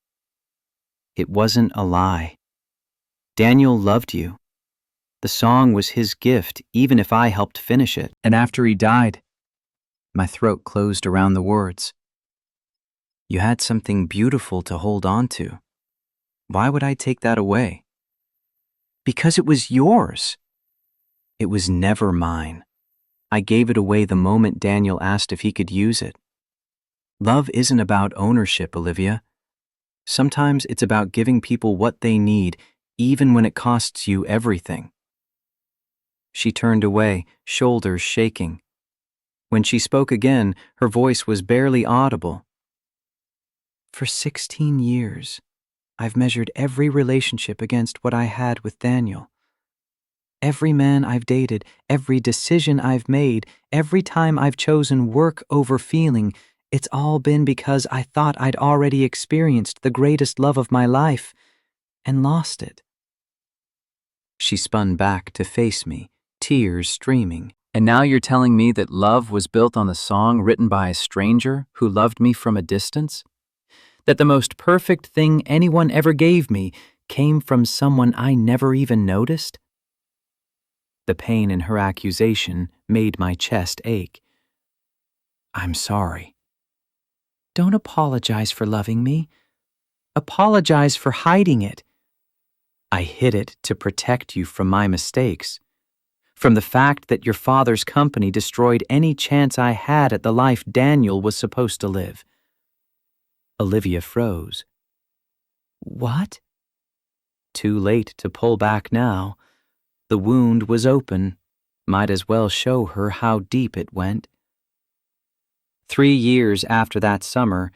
It wasn't a lie. Daniel loved you. The song was his gift, even if I helped finish it. And after he died, my throat closed around the words. You had something beautiful to hold on to. Why would I take that away? Because it was yours. It was never mine. I gave it away the moment Daniel asked if he could use it. Love isn't about ownership, Olivia. Sometimes it's about giving people what they need, even when it costs you everything. She turned away, shoulders shaking. When she spoke again, her voice was barely audible. For 16 years, I've measured every relationship against what I had with Daniel. Every man I've dated, every decision I've made, every time I've chosen work over feeling, it's all been because I thought I'd already experienced the greatest love of my life and lost it. She spun back to face me, tears streaming. And now you're telling me that love was built on the song written by a stranger who loved me from a distance? That the most perfect thing anyone ever gave me came from someone I never even noticed? The pain in her accusation made my chest ache. I'm sorry. Don't apologize for loving me. Apologize for hiding it. I hid it to protect you from my mistakes, from the fact that your father's company destroyed any chance I had at the life Daniel was supposed to live. Olivia froze. What? Too late to pull back now. The wound was open. Might as well show her how deep it went. 3 years after that summer,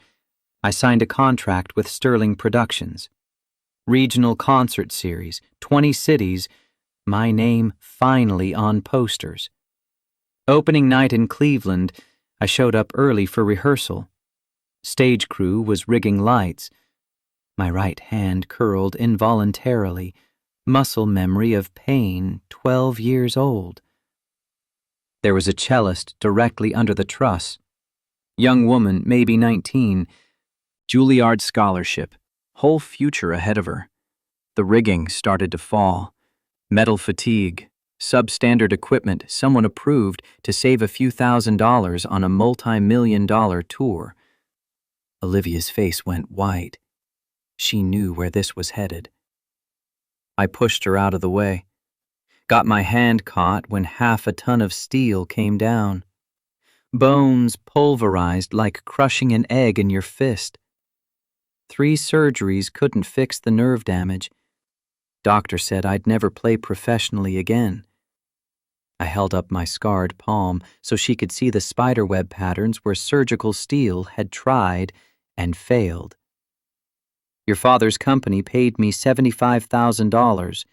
I signed a contract with Sterling Productions. Regional concert series, 20 cities, my name finally on posters. Opening night in Cleveland, I showed up early for rehearsal. Stage crew was rigging lights. My right hand curled involuntarily, muscle memory of pain 12 years old. There was a cellist directly under the truss. Young woman, maybe 19, Juilliard scholarship, whole future ahead of her. The rigging started to fall. Metal fatigue, substandard equipment someone approved to save a few $1,000s on a multi-million-dollar tour. Olivia's face went white. She knew where this was headed. I pushed her out of the way. Got my hand caught when half a ton of steel came down. Bones pulverized like crushing an egg in your fist. 3 surgeries couldn't fix the nerve damage. Doctor said I'd never play professionally again. I held up my scarred palm so she could see the spiderweb patterns where surgical steel had tried and failed. Your father's company paid me $75,000.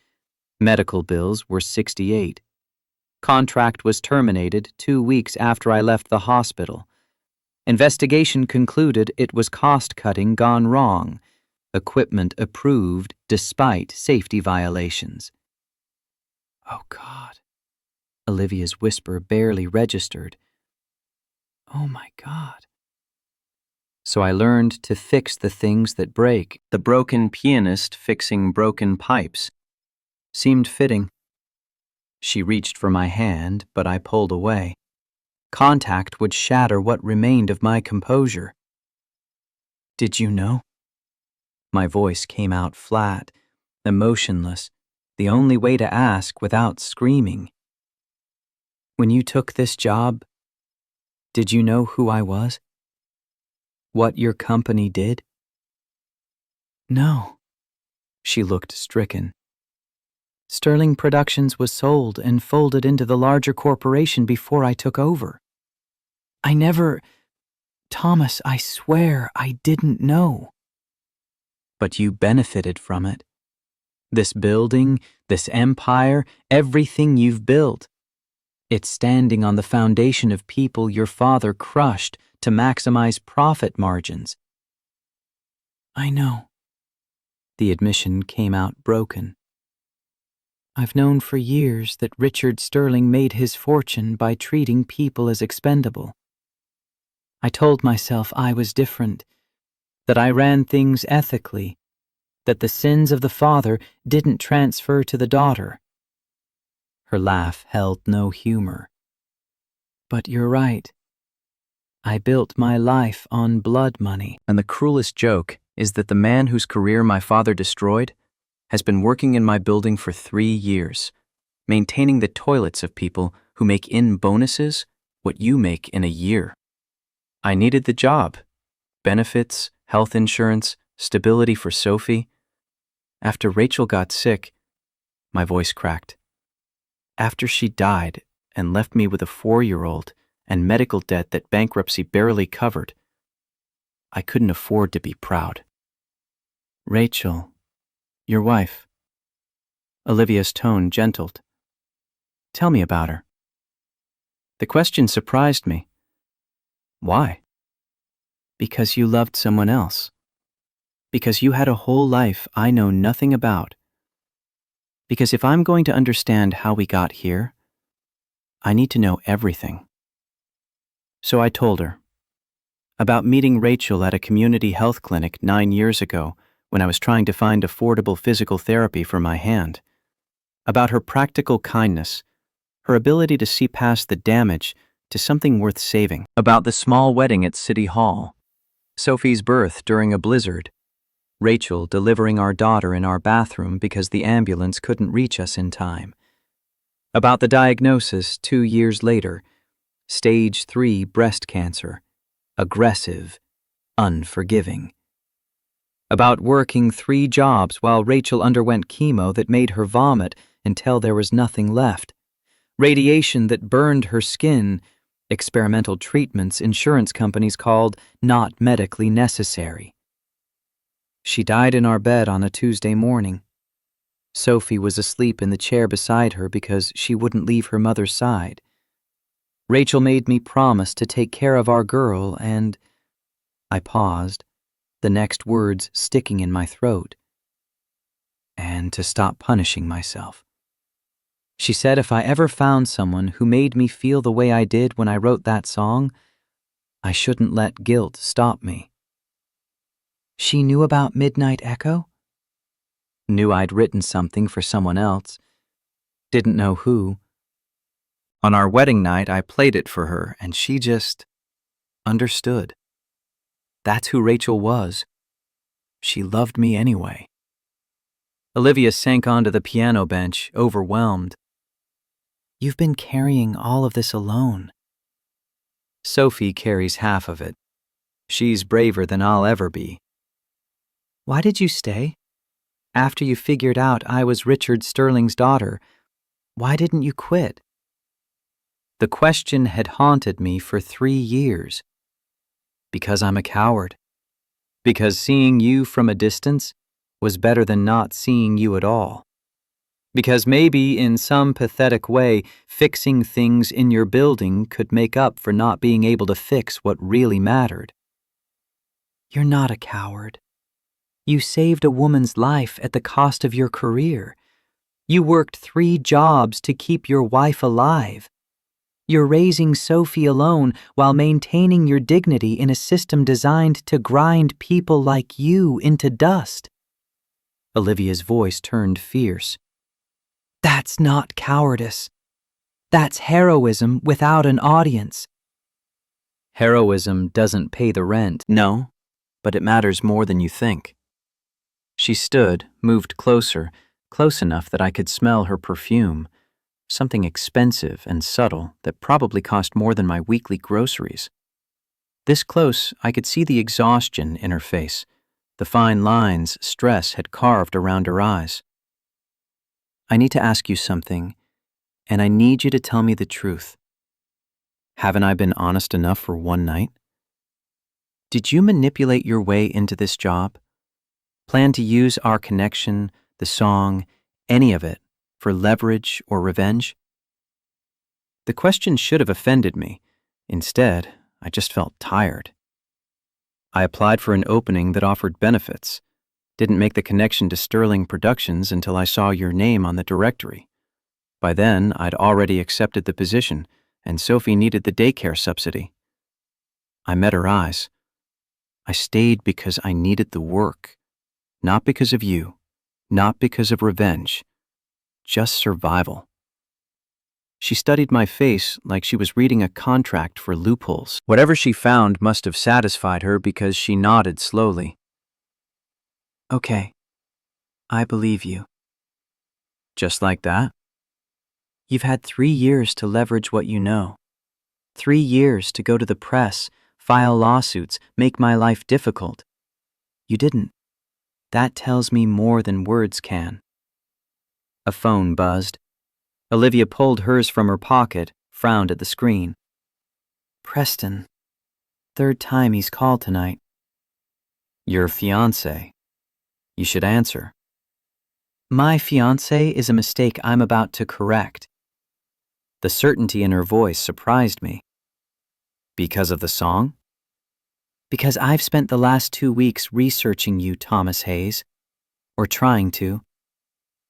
Medical bills were $68,000. Contract was terminated 2 weeks after I left the hospital. Investigation concluded it was cost-cutting gone wrong. Equipment approved despite safety violations. Oh, God. Olivia's whisper barely registered. Oh, my God. So I learned to fix the things that break. The broken pianist fixing broken pipes. Seemed fitting. She reached for my hand, but I pulled away. Contact would shatter what remained of my composure. Did you know? My voice came out flat, emotionless, the only way to ask without screaming. When you took this job, did you know who I was? What your company did? No. She looked stricken. Sterling Productions was sold and folded into the larger corporation before I took over. I never... Thomas, I swear I didn't know. But you benefited from it. This building, this empire, everything you've built. It's standing on the foundation of people your father crushed to maximize profit margins. I know. The admission came out broken. I've known for years that Richard Sterling made his fortune by treating people as expendable. I told myself I was different, that I ran things ethically, that the sins of the father didn't transfer to the daughter. Her laugh held no humor. But you're right. I built my life on blood money. And the cruelest joke is that the man whose career my father destroyed has been working in my building for 3 years, maintaining the toilets of people who make in bonuses what you make in a year. I needed the job. Benefits, health insurance, stability for Sophie. After Rachel got sick, my voice cracked. After she died and left me with a 4-year-old and medical debt that bankruptcy barely covered, I couldn't afford to be proud. Rachel, your wife. Olivia's tone gentled. Tell me about her. The question surprised me. Why? Because you loved someone else. Because you had a whole life I know nothing about. Because if I'm going to understand how we got here, I need to know everything. So I told her about meeting Rachel at a community health clinic 9 years ago when I was trying to find affordable physical therapy for my hand. About her practical kindness, her ability to see past the damage to something worth saving. About the small wedding at City Hall, Sophie's birth during a blizzard, Rachel delivering our daughter in our bathroom because the ambulance couldn't reach us in time. About the diagnosis 2 years later, stage 3 breast cancer, aggressive, unforgiving. About working 3 jobs while Rachel underwent chemo that made her vomit until there was nothing left, radiation that burned her skin, experimental treatments insurance companies called not medically necessary. She died in our bed on a Tuesday morning. Sophie was asleep in the chair beside her because she wouldn't leave her mother's side. Rachel made me promise to take care of our girl and... I paused, the next words sticking in my throat. And to stop punishing myself. She said if I ever found someone who made me feel the way I did when I wrote that song, I shouldn't let guilt stop me. She knew about Midnight Echo? Knew I'd written something for someone else. Didn't know who. On our wedding night, I played it for her, and she just understood. That's who Rachel was. She loved me anyway. Olivia sank onto the piano bench, overwhelmed. You've been carrying all of this alone. Sophie carries half of it. She's braver than I'll ever be. Why did you stay? After you figured out I was Richard Sterling's daughter, why didn't you quit? The question had haunted me for 3 years. Because I'm a coward. Because seeing you from a distance was better than not seeing you at all. Because maybe in some pathetic way, fixing things in your building could make up for not being able to fix what really mattered. You're not a coward. You saved a woman's life at the cost of your career. You worked 3 jobs to keep your wife alive. You're raising Sophie alone while maintaining your dignity in a system designed to grind people like you into dust. Olivia's voice turned fierce. That's not cowardice. That's heroism without an audience. Heroism doesn't pay the rent. No, but it matters more than you think. She stood, moved closer, close enough that I could smell her perfume, something expensive and subtle that probably cost more than my weekly groceries. This close, I could see the exhaustion in her face, the fine lines stress had carved around her eyes. I need to ask you something, and I need you to tell me the truth. Haven't I been honest enough for one night? Did you manipulate your way into this job? Plan to use our connection, the song, any of it, for leverage or revenge? The question should have offended me. Instead, I just felt tired. I applied for an opening that offered benefits. Didn't make the connection to Sterling Productions until I saw your name on the directory. By then, I'd already accepted the position, and Sophie needed the daycare subsidy. I met her eyes. I stayed because I needed the work. Not because of you. Not because of revenge. Just survival. She studied my face like she was reading a contract for loopholes. Whatever she found must have satisfied her because she nodded slowly. Okay, I believe you. Just like that? You've had 3 years to leverage what you know. 3 years to go to the press, file lawsuits, make my life difficult. You didn't. That tells me more than words can. A phone buzzed. Olivia pulled hers from her pocket, frowned at the screen. Preston. Third time he's called tonight. Your fiancé. You should answer. My fiancé is a mistake I'm about to correct. The certainty in her voice surprised me. Because of the song? Because I've spent the last 2 weeks researching you, Thomas Hayes. Or trying to.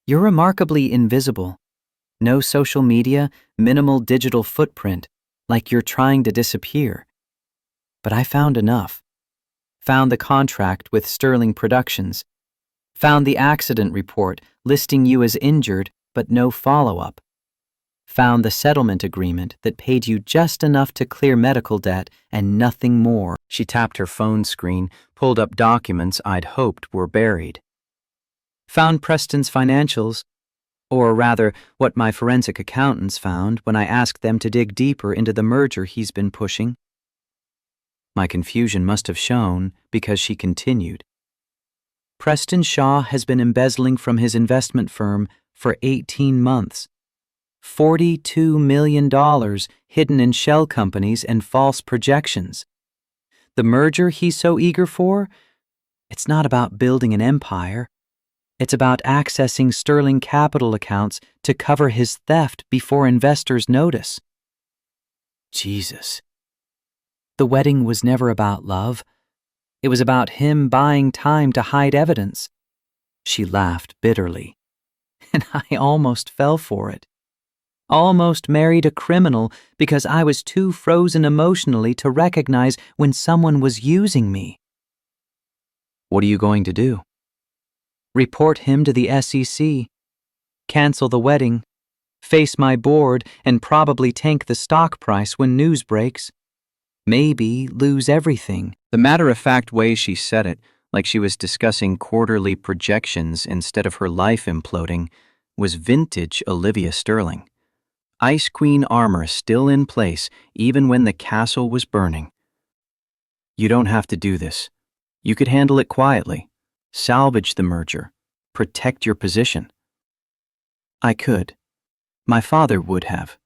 You're remarkably invisible. No social media, minimal digital footprint, like you're trying to disappear. But I found enough. Found the contract with Sterling Productions. Found the accident report listing you as injured, but no follow-up. Found the settlement agreement that paid you just enough to clear medical debt and nothing more. She tapped her phone screen, pulled up documents I'd hoped were buried. Found Preston's financials, or rather, what my forensic accountants found when I asked them to dig deeper into the merger he's been pushing. My confusion must have shown because she continued. Preston Shaw has been embezzling from his investment firm for 18 months. $42 million hidden in shell companies and false projections. The merger he's so eager for? It's not about building an empire. It's about accessing Sterling Capital accounts to cover his theft before investors notice. Jesus. The wedding was never about love. It was about him buying time to hide evidence. She laughed bitterly. And I almost fell for it. Almost married a criminal because I was too frozen emotionally to recognize when someone was using me. What are you going to do? Report him to the SEC, cancel the wedding, face my board, and probably tank the stock price when news breaks. Maybe lose everything. The matter-of-fact way she said it, like she was discussing quarterly projections instead of her life imploding, was vintage Olivia Sterling. Ice Queen armor still in place even when the castle was burning. You don't have to do this. You could handle it quietly. Salvage the merger. Protect your position. I could. My father would have.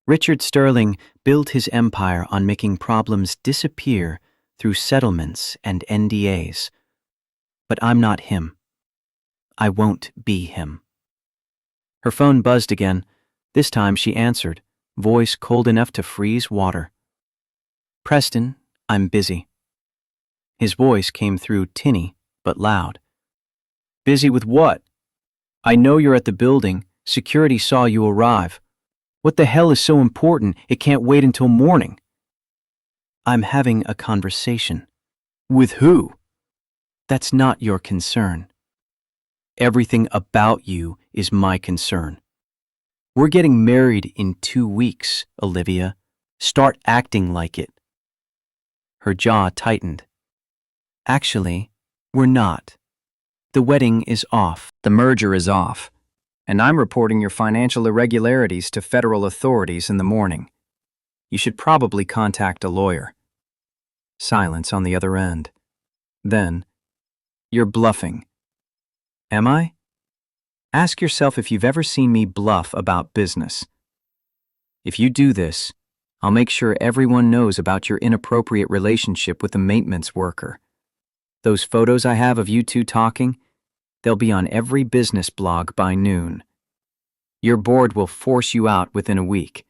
Richard Sterling built his empire on making problems disappear through settlements and NDAs. But I'm not him. I won't be him. Her phone buzzed again. This time she answered, voice cold enough to freeze water. Preston, I'm busy. His voice came through tinny, but loud. Busy with what? I know you're at the building. Security saw you arrive. What the hell is so important it can't wait until morning? I'm having a conversation. With who? That's not your concern. Everything about you is my concern. We're getting married in 2 weeks, Olivia. Start acting like it. Her jaw tightened. Actually, we're not. The wedding is off. The merger is off. And I'm reporting your financial irregularities to federal authorities in the morning. You should probably contact a lawyer. Silence on the other end. Then, you're bluffing. Am I? Ask yourself if you've ever seen me bluff about business. If you do this, I'll make sure everyone knows about your inappropriate relationship with a maintenance worker. Those photos I have of you two talking, they'll be on every business blog by noon. Your board will force you out within a week.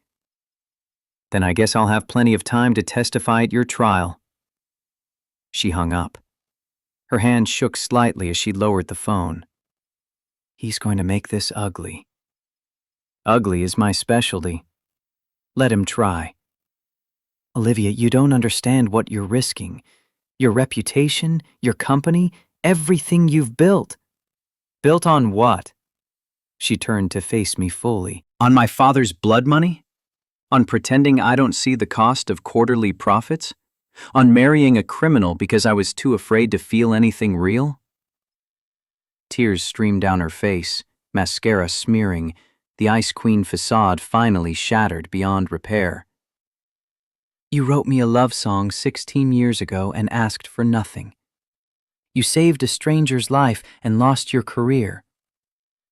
Then I guess I'll have plenty of time to testify at your trial. She hung up. Her hand shook slightly as she lowered the phone. He's going to make this ugly. Ugly is my specialty. Let him try. Olivia, you don't understand what you're risking. Your reputation, your company, everything you've built. Built on what? She turned to face me fully. On my father's blood money? On pretending I don't see the cost of quarterly profits? On marrying a criminal because I was too afraid to feel anything real? Tears streamed down her face, mascara smearing, the Ice Queen facade finally shattered beyond repair. You wrote me a love song 16 years ago and asked for nothing. You saved a stranger's life and lost your career.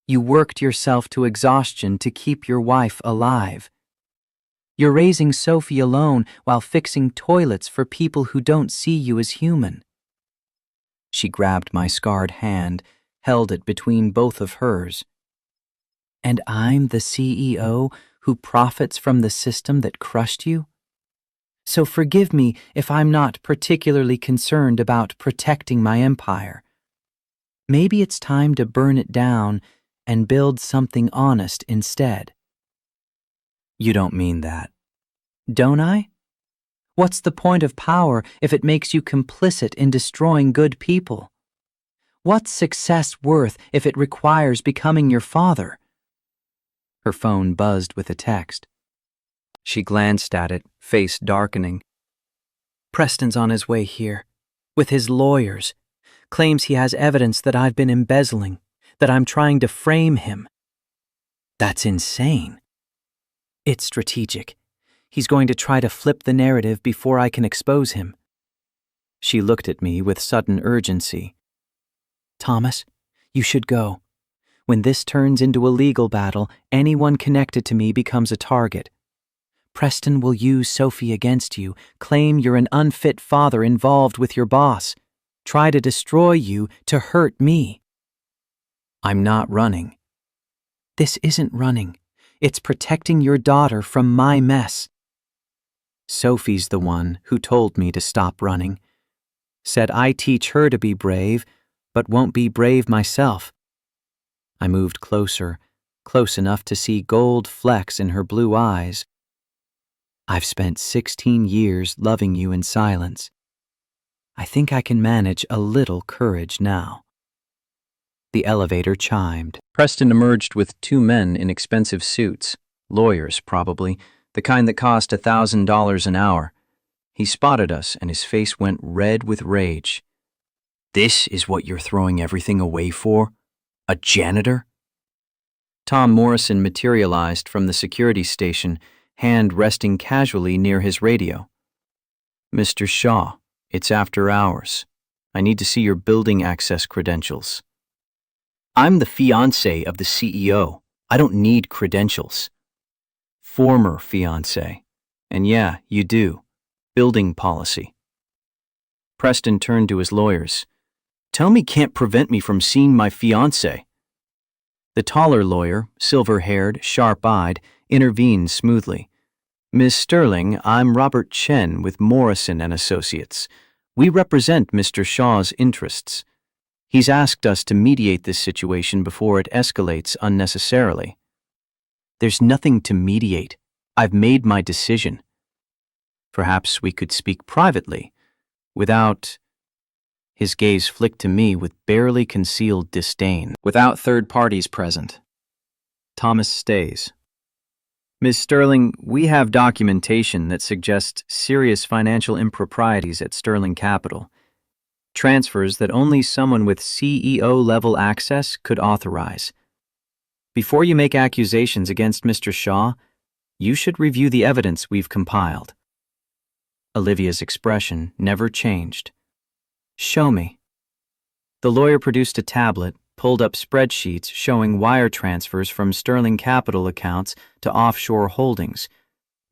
You worked yourself to exhaustion to keep your wife alive. You're raising Sophie alone while fixing toilets for people who don't see you as human. She grabbed my scarred hand, held it between both of hers. And I'm the CEO who profits from the system that crushed you? So forgive me if I'm not particularly concerned about protecting my empire. Maybe it's time to burn it down and build something honest instead. You don't mean that, don't I? What's the point of power if it makes you complicit in destroying good people? What's success worth if it requires becoming your father? Her phone buzzed with a text. She glanced at it, face darkening. Preston's on his way here, with his lawyers. Claims he has evidence that I've been embezzling, that I'm trying to frame him. That's insane. It's strategic. He's going to try to flip the narrative before I can expose him. She looked at me with sudden urgency. Thomas, you should go. When this turns into a legal battle, anyone connected to me becomes a target. Preston will use Sophie against you, claim you're an unfit father involved with your boss, try to destroy you to hurt me. I'm not running. This isn't running. It's protecting your daughter from my mess. Sophie's the one who told me to stop running. Said I teach her to be brave, but won't be brave myself. I moved closer, close enough to see gold flecks in her blue eyes. I've spent 16 years loving you in silence. I think I can manage a little courage now. The elevator chimed. Preston emerged with two men in expensive suits, lawyers probably, the kind that cost $1,000 an hour. He spotted us and his face went red with rage. This is what you're throwing everything away for? A janitor? Tom Morrison materialized from the security station, hand resting casually near his radio. Mr. Shaw, it's after hours. I need to see your building access credentials. I'm the fiancé of the CEO. I don't need credentials. Former fiancé. And yeah, you do. Building policy. Preston turned to his lawyers. Tell me can't prevent me from seeing my fiancé. The taller lawyer, silver-haired, sharp-eyed, intervened smoothly. Ms. Sterling, I'm Robert Chen with Morrison & Associates. We represent Mr. Shaw's interests. He's asked us to mediate this situation before it escalates unnecessarily. There's nothing to mediate. I've made my decision. Perhaps we could speak privately, without... His gaze flicked to me with barely concealed disdain. Without third parties present. Thomas stays. Ms. Sterling, we have documentation that suggests serious financial improprieties at Sterling Capital. Transfers that only someone with CEO-level access could authorize. Before you make accusations against Mr. Shaw, you should review the evidence we've compiled. Olivia's expression never changed. Show me. The lawyer produced a tablet, pulled up spreadsheets showing wire transfers from Sterling Capital accounts to offshore holdings.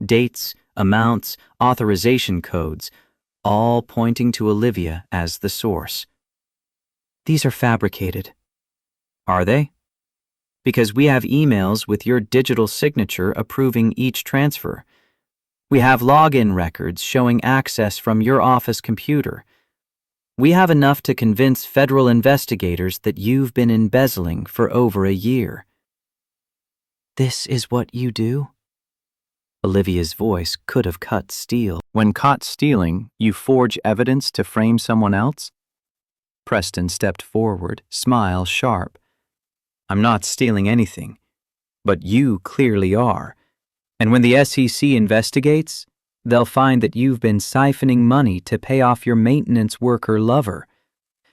Dates, amounts, authorization codes, all pointing to Olivia as the source. These are fabricated. Are they? Because we have emails with your digital signature approving each transfer. We have login records showing access from your office computer. We have enough to convince federal investigators that you've been embezzling for over a year. This is what you do? Olivia's voice could have cut steel. When caught stealing, you forge evidence to frame someone else? Preston stepped forward, smile sharp. I'm not stealing anything, but you clearly are. And when the SEC investigates, they'll find that you've been siphoning money to pay off your maintenance worker lover,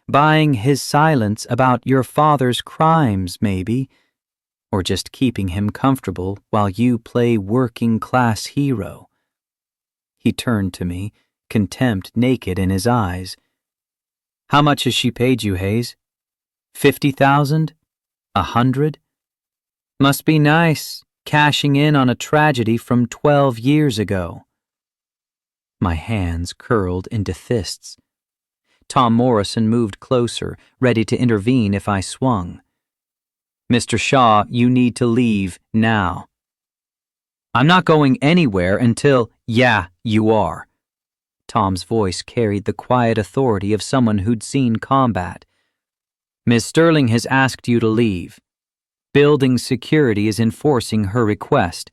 buying his silence about your father's crimes, maybe, or just keeping him comfortable while you play working-class hero? He turned to me, contempt naked in his eyes. How much has she paid you, Hayes? 50,000? 100? Must be nice, cashing in on a tragedy from 12 years ago. My hands curled into fists. Tom Morrison moved closer, ready to intervene if I swung. Mr. Shaw, you need to leave now. I'm not going anywhere until, yeah, you are. Tom's voice carried the quiet authority of someone who'd seen combat. Miss Sterling has asked you to leave. Building security is enforcing her request.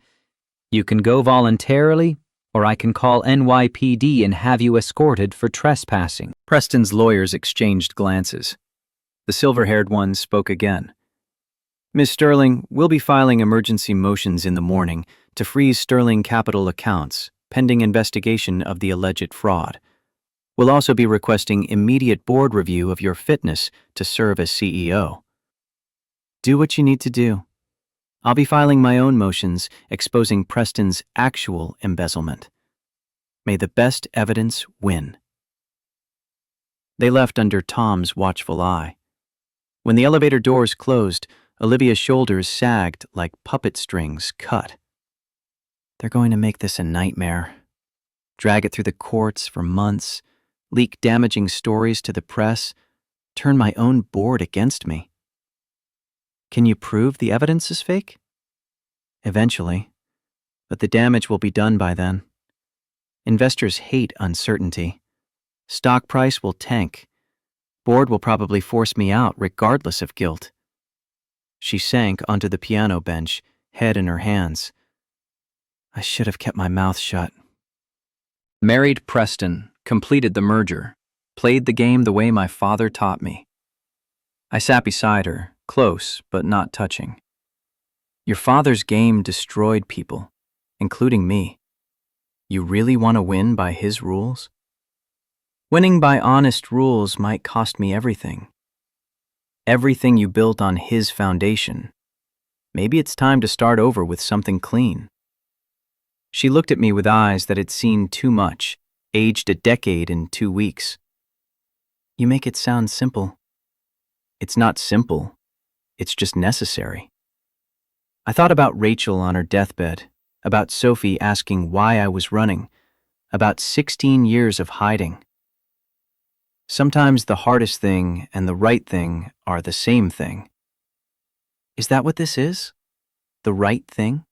You can go voluntarily, or I can call NYPD and have you escorted for trespassing. Preston's lawyers exchanged glances. The silver-haired one spoke again. Miss Sterling, we'll be filing emergency motions in the morning to freeze Sterling Capital accounts, pending investigation of the alleged fraud. We'll also be requesting immediate board review of your fitness to serve as CEO. Do what you need to do. I'll be filing my own motions exposing Preston's actual embezzlement. May the best evidence win. They left under Tom's watchful eye. When the elevator doors closed, Olivia's shoulders sagged like puppet strings cut. They're going to make this a nightmare. Drag it through the courts for months, leak damaging stories to the press, turn my own board against me. Can you prove the evidence is fake? Eventually, but the damage will be done by then. Investors hate uncertainty. Stock price will tank. Board will probably force me out regardless of guilt. She sank onto the piano bench, head in her hands. I should have kept my mouth shut. Married Preston, completed the merger, played the game the way my father taught me. I sat beside her, close but not touching. Your father's game destroyed people, including me. You really want to win by his rules? Winning by honest rules might cost me everything. Everything you built on his foundation. Maybe it's time to start over with something clean. She looked at me with eyes that had seen too much, aged a decade in 2 weeks. You make it sound simple. It's not simple. It's just necessary. I thought about Rachel on her deathbed, about Sophie asking why I was running, about 16 years of hiding. Sometimes the hardest thing and the right thing are the same thing. Is that what this is? The right thing?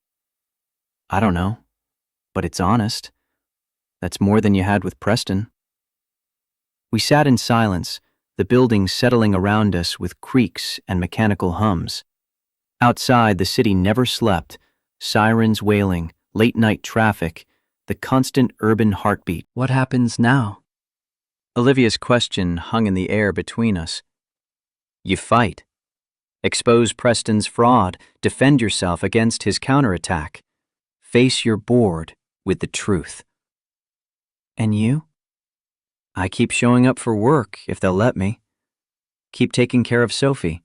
I don't know, but it's honest. That's more than you had with Preston. We sat in silence, the building settling around us with creaks and mechanical hums. Outside, the city never slept, sirens wailing, late-night traffic, the constant urban heartbeat. What happens now? Olivia's question hung in the air between us. You fight. Expose Preston's fraud, defend yourself against his counterattack. Face your board with the truth. And you? I keep showing up for work if they'll let me. Keep taking care of Sophie.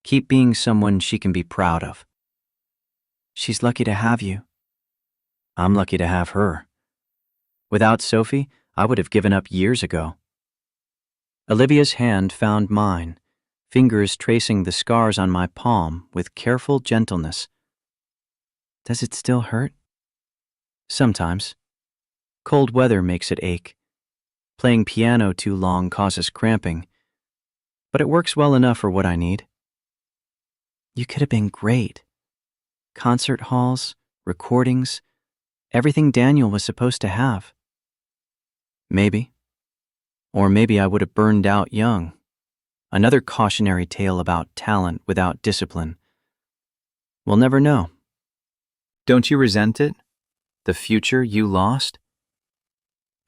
Keep being someone she can be proud of. She's lucky to have you. I'm lucky to have her. Without Sophie, I would have given up years ago. Olivia's hand found mine, fingers tracing the scars on my palm with careful gentleness. Does it still hurt? Sometimes. Cold weather makes it ache. Playing piano too long causes cramping. But it works well enough for what I need. You could have been great. Concert halls, recordings, everything Daniel was supposed to have. Maybe. Or maybe I would have burned out young. Another cautionary tale about talent without discipline. We'll never know. Don't you resent it? The future you lost?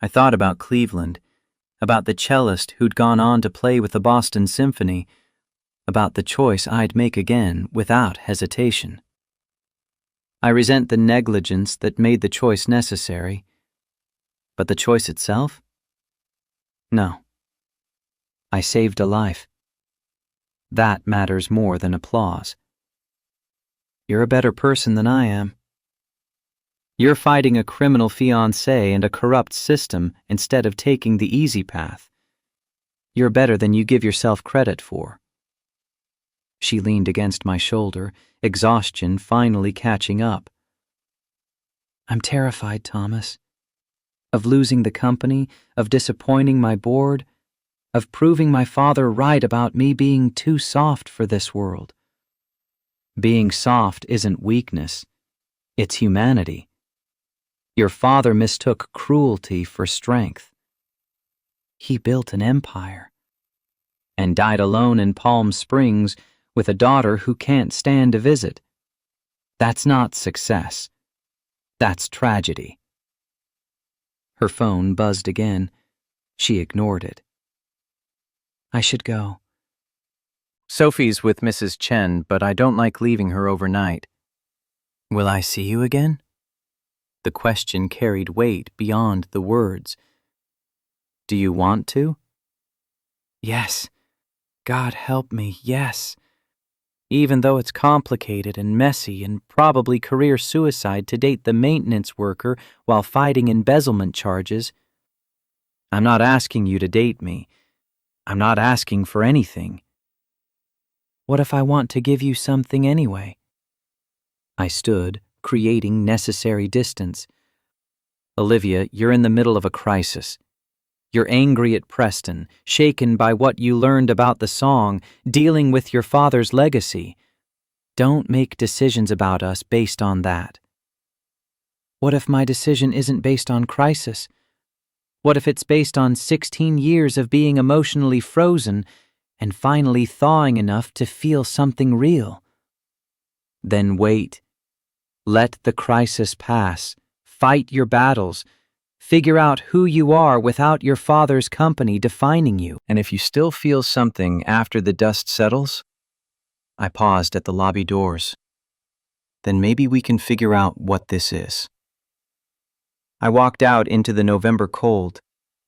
I thought about Cleveland, about the cellist who'd gone on to play with the Boston Symphony, about the choice I'd make again without hesitation. I resent the negligence that made the choice necessary. But the choice itself? No. I saved a life. That matters more than applause. You're a better person than I am. You're fighting a criminal fiancé and a corrupt system instead of taking the easy path. You're better than you give yourself credit for. She leaned against my shoulder, exhaustion finally catching up. I'm terrified, Thomas. Of losing the company, of disappointing my board, of proving my father right about me being too soft for this world. Being soft isn't weakness, it's humanity. Your father mistook cruelty for strength. He built an empire and died alone in Palm Springs with a daughter who can't stand a visit. That's not success. That's tragedy. Her phone buzzed again. She ignored it. I should go. Sophie's with Mrs. Chen, but I don't like leaving her overnight. Will I see you again? The question carried weight beyond the words. Do you want to? Yes. God help me, yes. Even though it's complicated and messy and probably career suicide to date the maintenance worker while fighting embezzlement charges. I'm not asking you to date me. I'm not asking for anything. What if I want to give you something anyway? I stood, creating necessary distance. Olivia, you're in the middle of a crisis. You're angry at Preston, shaken by what you learned about the song, dealing with your father's legacy. Don't make decisions about us based on that. What if my decision isn't based on crisis? What if it's based on 16 years of being emotionally frozen and finally thawing enough to feel something real? Then wait. Let the crisis pass. Fight your battles. Figure out who you are without your father's company defining you. And if you still feel something after the dust settles, I paused at the lobby doors. Then maybe we can figure out what this is. I walked out into the November cold,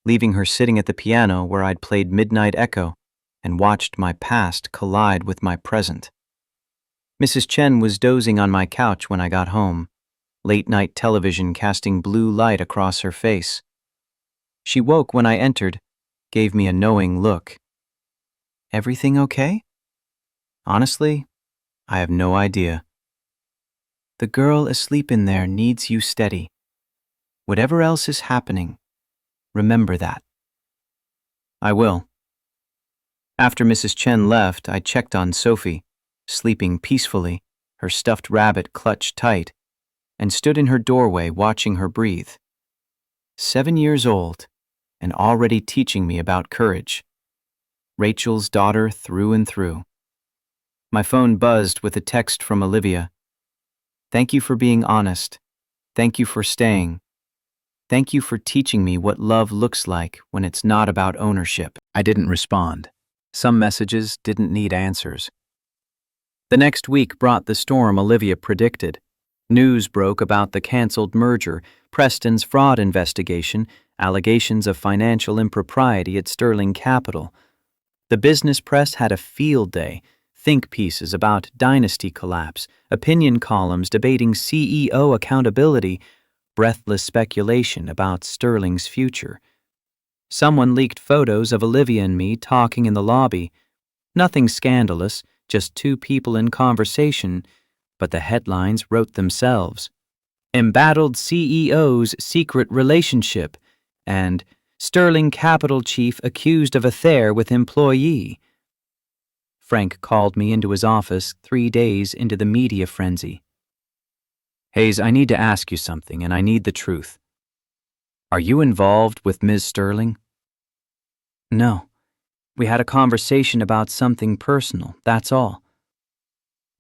leaving her sitting at the piano where I'd played Midnight Echo and watched my past collide with my present. Mrs. Chen was dozing on my couch when I got home, late-night television casting blue light across her face. She woke when I entered, gave me a knowing look. Everything okay? Honestly, I have no idea. The girl asleep in there needs you steady. Whatever else is happening, remember that. I will. After Mrs. Chen left, I checked on Sophie, sleeping peacefully, her stuffed rabbit clutched tight, and stood in her doorway watching her breathe. 7 years old, and already teaching me about courage. Rachel's daughter through and through. My phone buzzed with a text from Olivia. Thank you for being honest. Thank you for staying. Thank you for teaching me what love looks like when it's not about ownership. I didn't respond. Some messages didn't need answers. The next week brought the storm Olivia predicted. News broke about the canceled merger, Preston's fraud investigation, allegations of financial impropriety at Sterling Capital. The business press had a field day, think pieces about dynasty collapse, opinion columns debating CEO accountability, breathless speculation about Sterling's future. Someone leaked photos of Olivia and me talking in the lobby. Nothing scandalous, just two people in conversation, but the headlines wrote themselves. Embattled CEO's secret relationship, and Sterling Capital chief accused of affair with employee. Frank called me into his office 3 days into the media frenzy. Hayes, I need to ask you something, and I need the truth. Are you involved with Ms. Sterling? No. We had a conversation about something personal, that's all.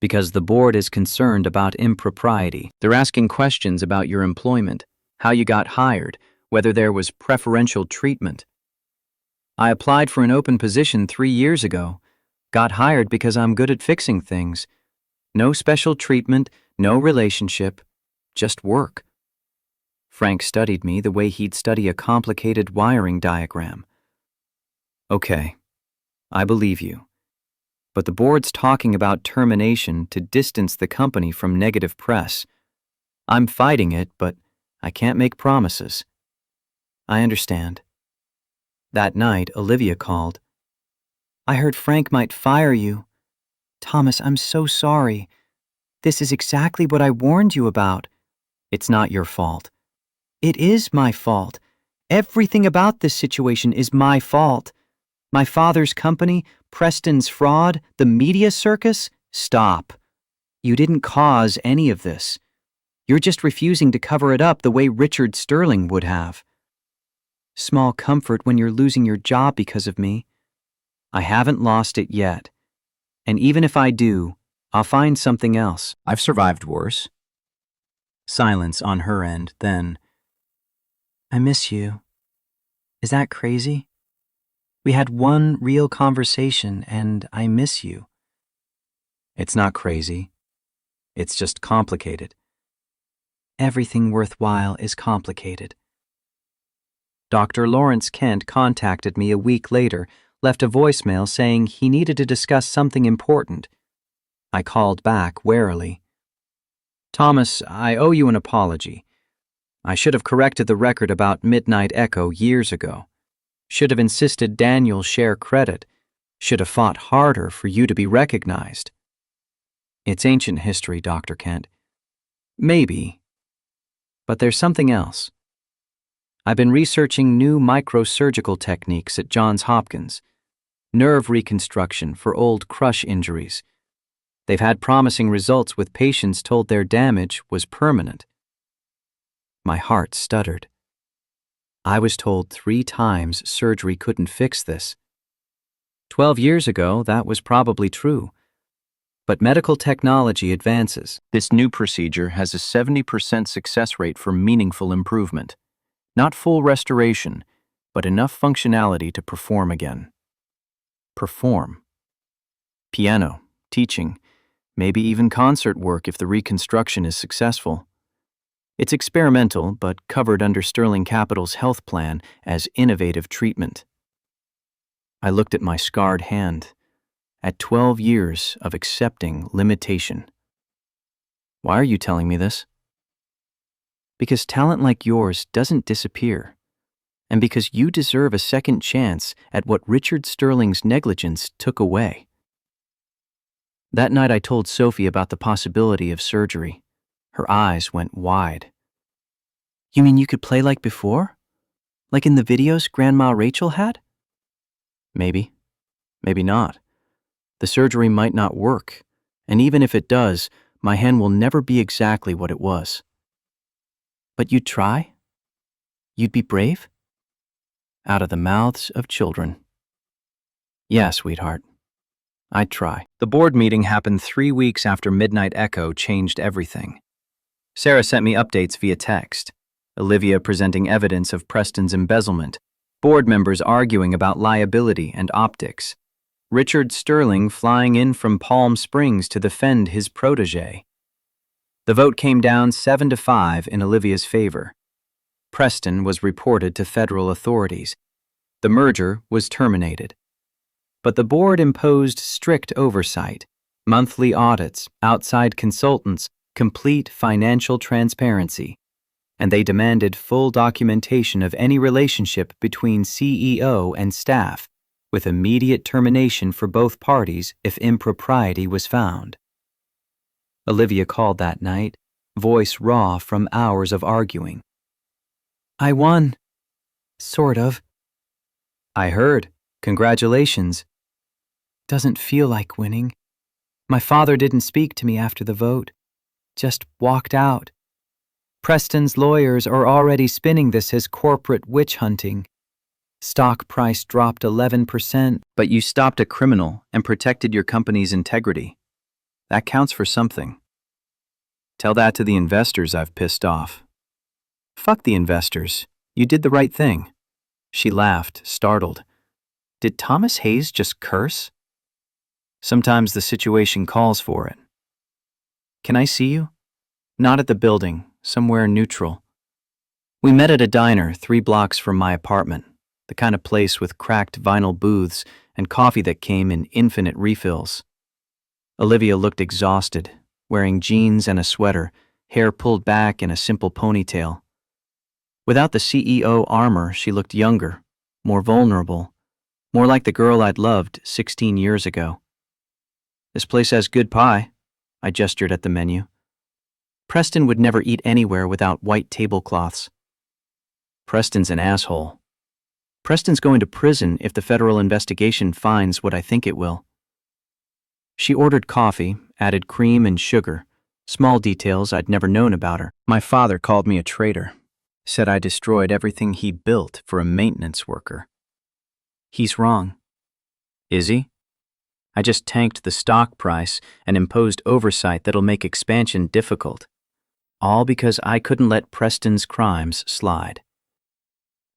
Because the board is concerned about impropriety. They're asking questions about your employment, how you got hired, whether there was preferential treatment. I applied for an open position 3 years ago, got hired because I'm good at fixing things. No special treatment, no relationship, just work. Frank studied me the way he'd study a complicated wiring diagram. Okay, I believe you. But the board's talking about termination to distance the company from negative press. I'm fighting it, but I can't make promises. I understand. That night, Olivia called. I heard Frank might fire you. Thomas, I'm so sorry. This is exactly what I warned you about. It's not your fault. It is my fault. Everything about this situation is my fault. My father's company, Preston's fraud, the media circus? Stop. You didn't cause any of this. You're just refusing to cover it up the way Richard Sterling would have. Small comfort when you're losing your job because of me. I haven't lost it yet. And even if I do, I'll find something else. I've survived worse. Silence on her end, then. I miss you. Is that crazy? We had one real conversation, and I miss you. It's not crazy. It's just complicated. Everything worthwhile is complicated. Dr. Lawrence Kent contacted me a week later, left a voicemail saying he needed to discuss something important. I called back warily. Thomas, I owe you an apology. I should have corrected the record about Midnight Echo years ago. Should have insisted Daniel share credit. Should have fought harder for you to be recognized. It's ancient history, Dr. Kent. Maybe. But there's something else. I've been researching new microsurgical techniques at Johns Hopkins. Nerve reconstruction for old crush injuries. They've had promising results with patients told their damage was permanent. My heart stuttered. I was told 3 times surgery couldn't fix this. 12 years ago, that was probably true. But medical technology advances. This new procedure has a 70% success rate for meaningful improvement. Not full restoration, but enough functionality to perform again. Perform. Piano, teaching, maybe even concert work if the reconstruction is successful. It's experimental, but covered under Sterling Capital's health plan as innovative treatment. I looked at my scarred hand, at 12 years of accepting limitation. Why are you telling me this? Because talent like yours doesn't disappear, and because you deserve a second chance at what Richard Sterling's negligence took away. That night I told Sophie about the possibility of surgery. Her eyes went wide. You mean you could play like before? Like in the videos Grandma Rachel had? Maybe. Maybe not. The surgery might not work, and even if it does, my hand will never be exactly what it was. But you'd try? You'd be brave? Out of the mouths of children. Yeah, sweetheart. I'd try. The board meeting happened 3 weeks after Midnight Echo changed everything. Sarah sent me updates via text. Olivia presenting evidence of Preston's embezzlement. Board members arguing about liability and optics. Richard Sterling flying in from Palm Springs to defend his protege. The vote came down 7-5 in Olivia's favor. Preston was reported to federal authorities. The merger was terminated. But the board imposed strict oversight, monthly audits, outside consultants, complete financial transparency, and they demanded full documentation of any relationship between CEO and staff, with immediate termination for both parties if impropriety was found. Olivia called that night, voice raw from hours of arguing. I won. Sort of. I heard. Congratulations. Doesn't feel like winning. My father didn't speak to me after the vote. Just walked out. Preston's lawyers are already spinning this as corporate witch hunting. Stock price dropped 11%. But you stopped a criminal and protected your company's integrity. That counts for something. Tell that to the investors I've pissed off. Fuck the investors. You did the right thing. She laughed, startled. Did Thomas Hayes just curse? Sometimes the situation calls for it. Can I see you? Not at the building, somewhere neutral. We met at a diner 3 blocks from my apartment. the kind of place with cracked vinyl booths and coffee that came in infinite refills. Olivia looked exhausted, wearing jeans and a sweater, hair pulled back in a simple ponytail. Without the CEO armor, she looked younger, more vulnerable, more like the girl I'd loved 16 years ago. "This place has good pie," I gestured at the menu. Preston would never eat anywhere without white tablecloths. Preston's an asshole. Preston's going to prison if the federal investigation finds what I think it will. She ordered coffee, added cream and sugar, small details I'd never known about her. My father called me a traitor, said I destroyed everything he built for a maintenance worker. He's wrong. Is he? I just tanked the stock price and imposed oversight that'll make expansion difficult. All because I couldn't let Preston's crimes slide.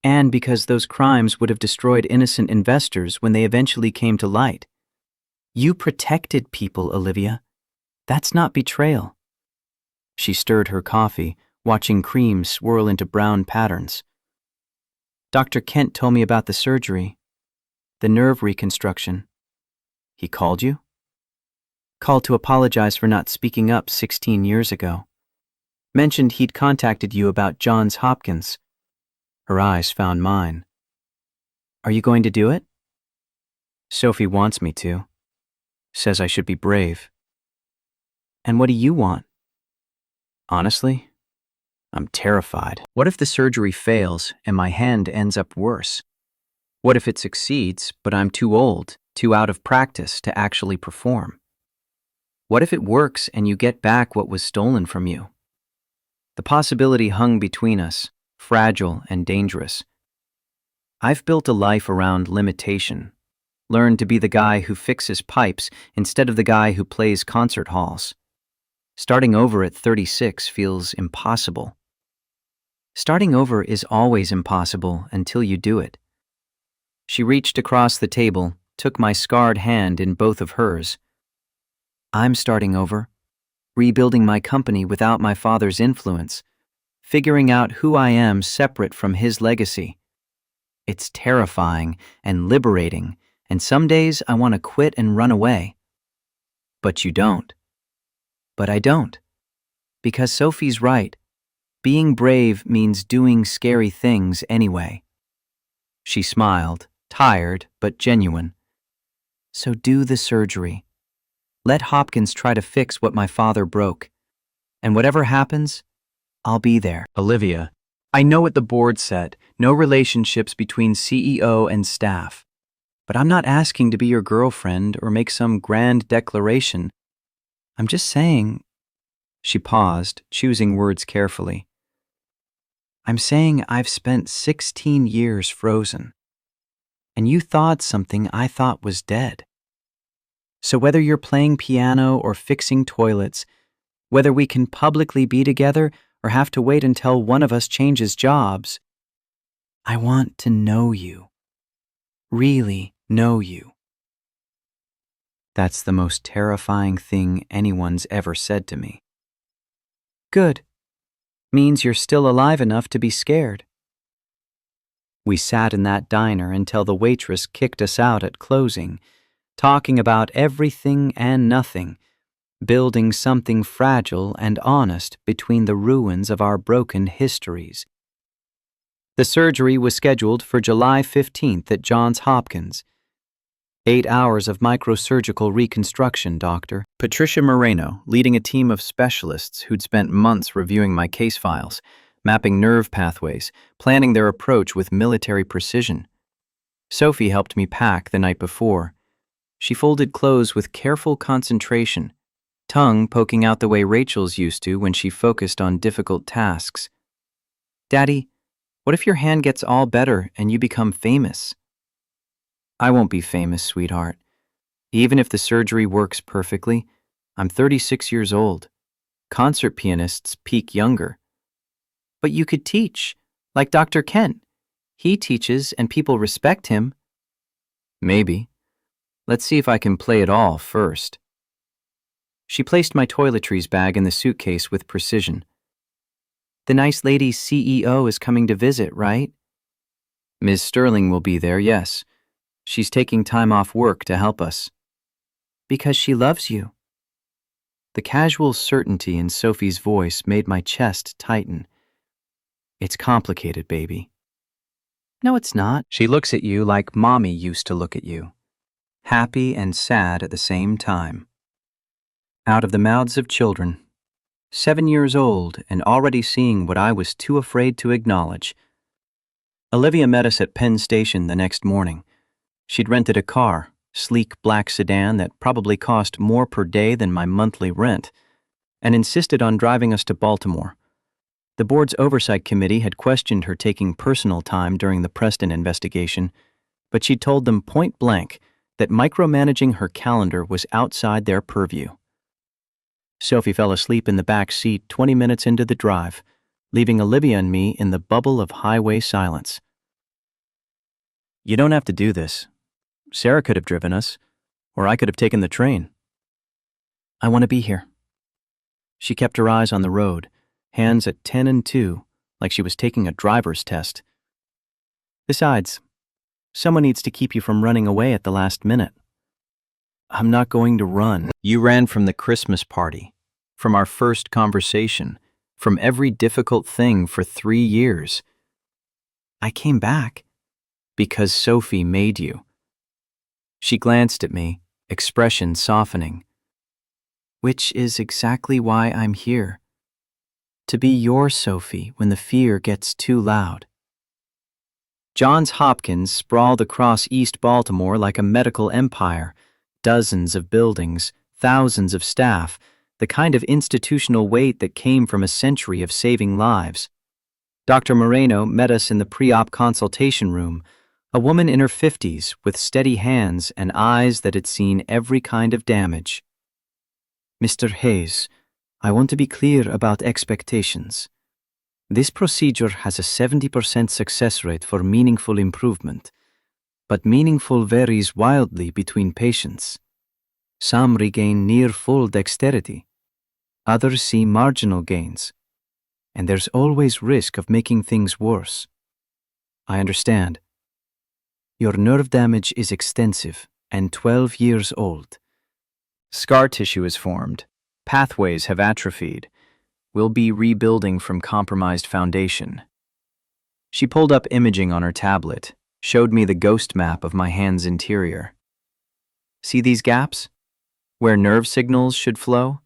And because those crimes would have destroyed innocent investors when they eventually came to light. You protected people, Olivia. That's not betrayal. She stirred her coffee, watching cream swirl into brown patterns. Dr. Kent told me about the surgery, the nerve reconstruction. He called you? Called to apologize for not speaking up 16 years ago. Mentioned he'd contacted you about Johns Hopkins. Her eyes found mine. Are you going to do it? Sophie wants me to. Says I should be brave. And what do you want? Honestly, I'm terrified. What if the surgery fails and my hand ends up worse? What if it succeeds, but I'm too old, too out of practice to actually perform? What if it works and you get back what was stolen from you? The possibility hung between us, fragile and dangerous. I've built a life around limitation, learned to be the guy who fixes pipes instead of the guy who plays concert halls. Starting over at 36 feels impossible. Starting over is always impossible until you do it. She reached across the table, took my scarred hand in both of hers. I'm starting over, rebuilding my company without my father's influence, figuring out who I am separate from his legacy. It's terrifying and liberating, and some days I want to quit and run away. But you don't. But I don't. Because Sophie's right. Being brave means doing scary things anyway. She smiled, tired but genuine. So do the surgery. Let Hopkins try to fix what my father broke. And whatever happens, I'll be there. Olivia, I know what the board said, no relationships between CEO and staff. But I'm not asking to be your girlfriend or make some grand declaration. I'm just saying. She paused, choosing words carefully. I'm saying I've spent 16 years frozen. And you thawed something I thought was dead. So whether you're playing piano or fixing toilets, whether we can publicly be together or have to wait until one of us changes jobs, I want to know you. Really know you. That's the most terrifying thing anyone's ever said to me. Good. Means you're still alive enough to be scared. We sat in that diner until the waitress kicked us out at closing, talking about everything and nothing, building something fragile and honest between the ruins of our broken histories. The surgery was scheduled for July 15th at Johns Hopkins. 8 hours of microsurgical reconstruction, Doctor. Patricia Moreno, leading a team of specialists who'd spent months reviewing my case files, mapping nerve pathways, planning their approach with military precision. Sophie helped me pack the night before. She folded clothes with careful concentration, tongue poking out the way Rachel's used to when she focused on difficult tasks. Daddy, what if your hand gets all better and you become famous? I won't be famous, sweetheart. Even if the surgery works perfectly, I'm 36 years old. Concert pianists peak younger. But you could teach, like Dr. Kent. He teaches and people respect him. Maybe. Let's see if I can play it all first. She placed my toiletries bag in the suitcase with precision. The nice lady's CEO is coming to visit, right? Ms. Sterling will be there, yes. She's taking time off work to help us. Because she loves you. The casual certainty in Sophie's voice made my chest tighten. It's complicated, baby. No, it's not. She looks at you like Mommy used to look at you. Happy and sad at the same time. Out of the mouths of children. 7 years old and already seeing what I was too afraid to acknowledge. Olivia met us at Penn Station the next morning. She'd rented a car, sleek black sedan that probably cost more per day than my monthly rent, and insisted on driving us to Baltimore. The board's oversight committee had questioned her taking personal time during the Preston investigation, but she told them point blank that micromanaging her calendar was outside their purview. Sophie fell asleep in the back seat 20 minutes into the drive, leaving Olivia and me in the bubble of highway silence. You don't have to do this. Sarah could have driven us, or I could have taken the train. I want to be here. She kept her eyes on the road, hands at 10 and 2, like she was taking a driver's test. Besides, someone needs to keep you from running away at the last minute. I'm not going to run. You ran from the Christmas party, from our first conversation, from every difficult thing for 3 years. I came back because Sophie made you. She glanced at me, expression softening. Which is exactly why I'm here. To be your Sophie when the fear gets too loud. Johns Hopkins sprawled across East Baltimore like a medical empire. Dozens of buildings, thousands of staff, the kind of institutional weight that came from a century of saving lives. Dr. Moreno met us in the pre-op consultation room, a woman in her 50s with steady hands and eyes that had seen every kind of damage. Mr. Hayes, I want to be clear about expectations. This procedure has a 70% success rate for meaningful improvement, but meaningful varies wildly between patients. Some regain near full dexterity. Others see marginal gains. And there's always risk of making things worse. I understand. Your nerve damage is extensive and 12 years old. Scar tissue is formed. Pathways have atrophied. We'll be rebuilding from compromised foundation. She pulled up imaging on her tablet, showed me the ghost map of my hand's interior. See these gaps? Where nerve signals should flow?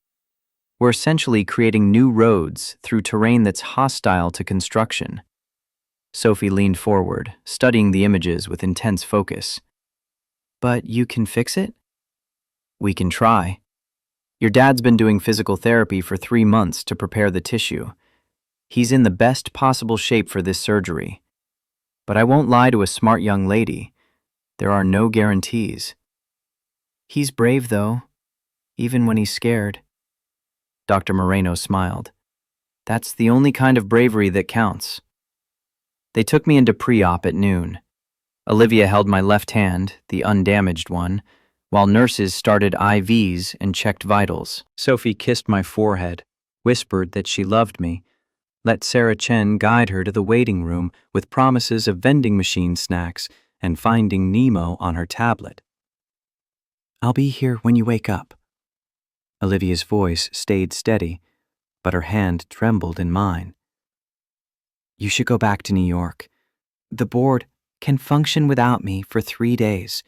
We're essentially creating new roads through terrain that's hostile to construction. Sophie leaned forward, studying the images with intense focus. But you can fix it? We can try. Your dad's been doing physical therapy for 3 months to prepare the tissue. He's in the best possible shape for this surgery. But I won't lie to a smart young lady. There are no guarantees. He's brave, though, even when he's scared. Dr. Moreno smiled. That's the only kind of bravery that counts. They took me into pre-op at noon. Olivia held my left hand, the undamaged one, while nurses started IVs and checked vitals. Sophie kissed my forehead, whispered that she loved me, let Sarah Chen guide her to the waiting room with promises of vending machine snacks and Finding Nemo on her tablet. I'll be here when you wake up. Olivia's voice stayed steady, but her hand trembled in mine. You should go back to New York. The board can function without me for 3 days.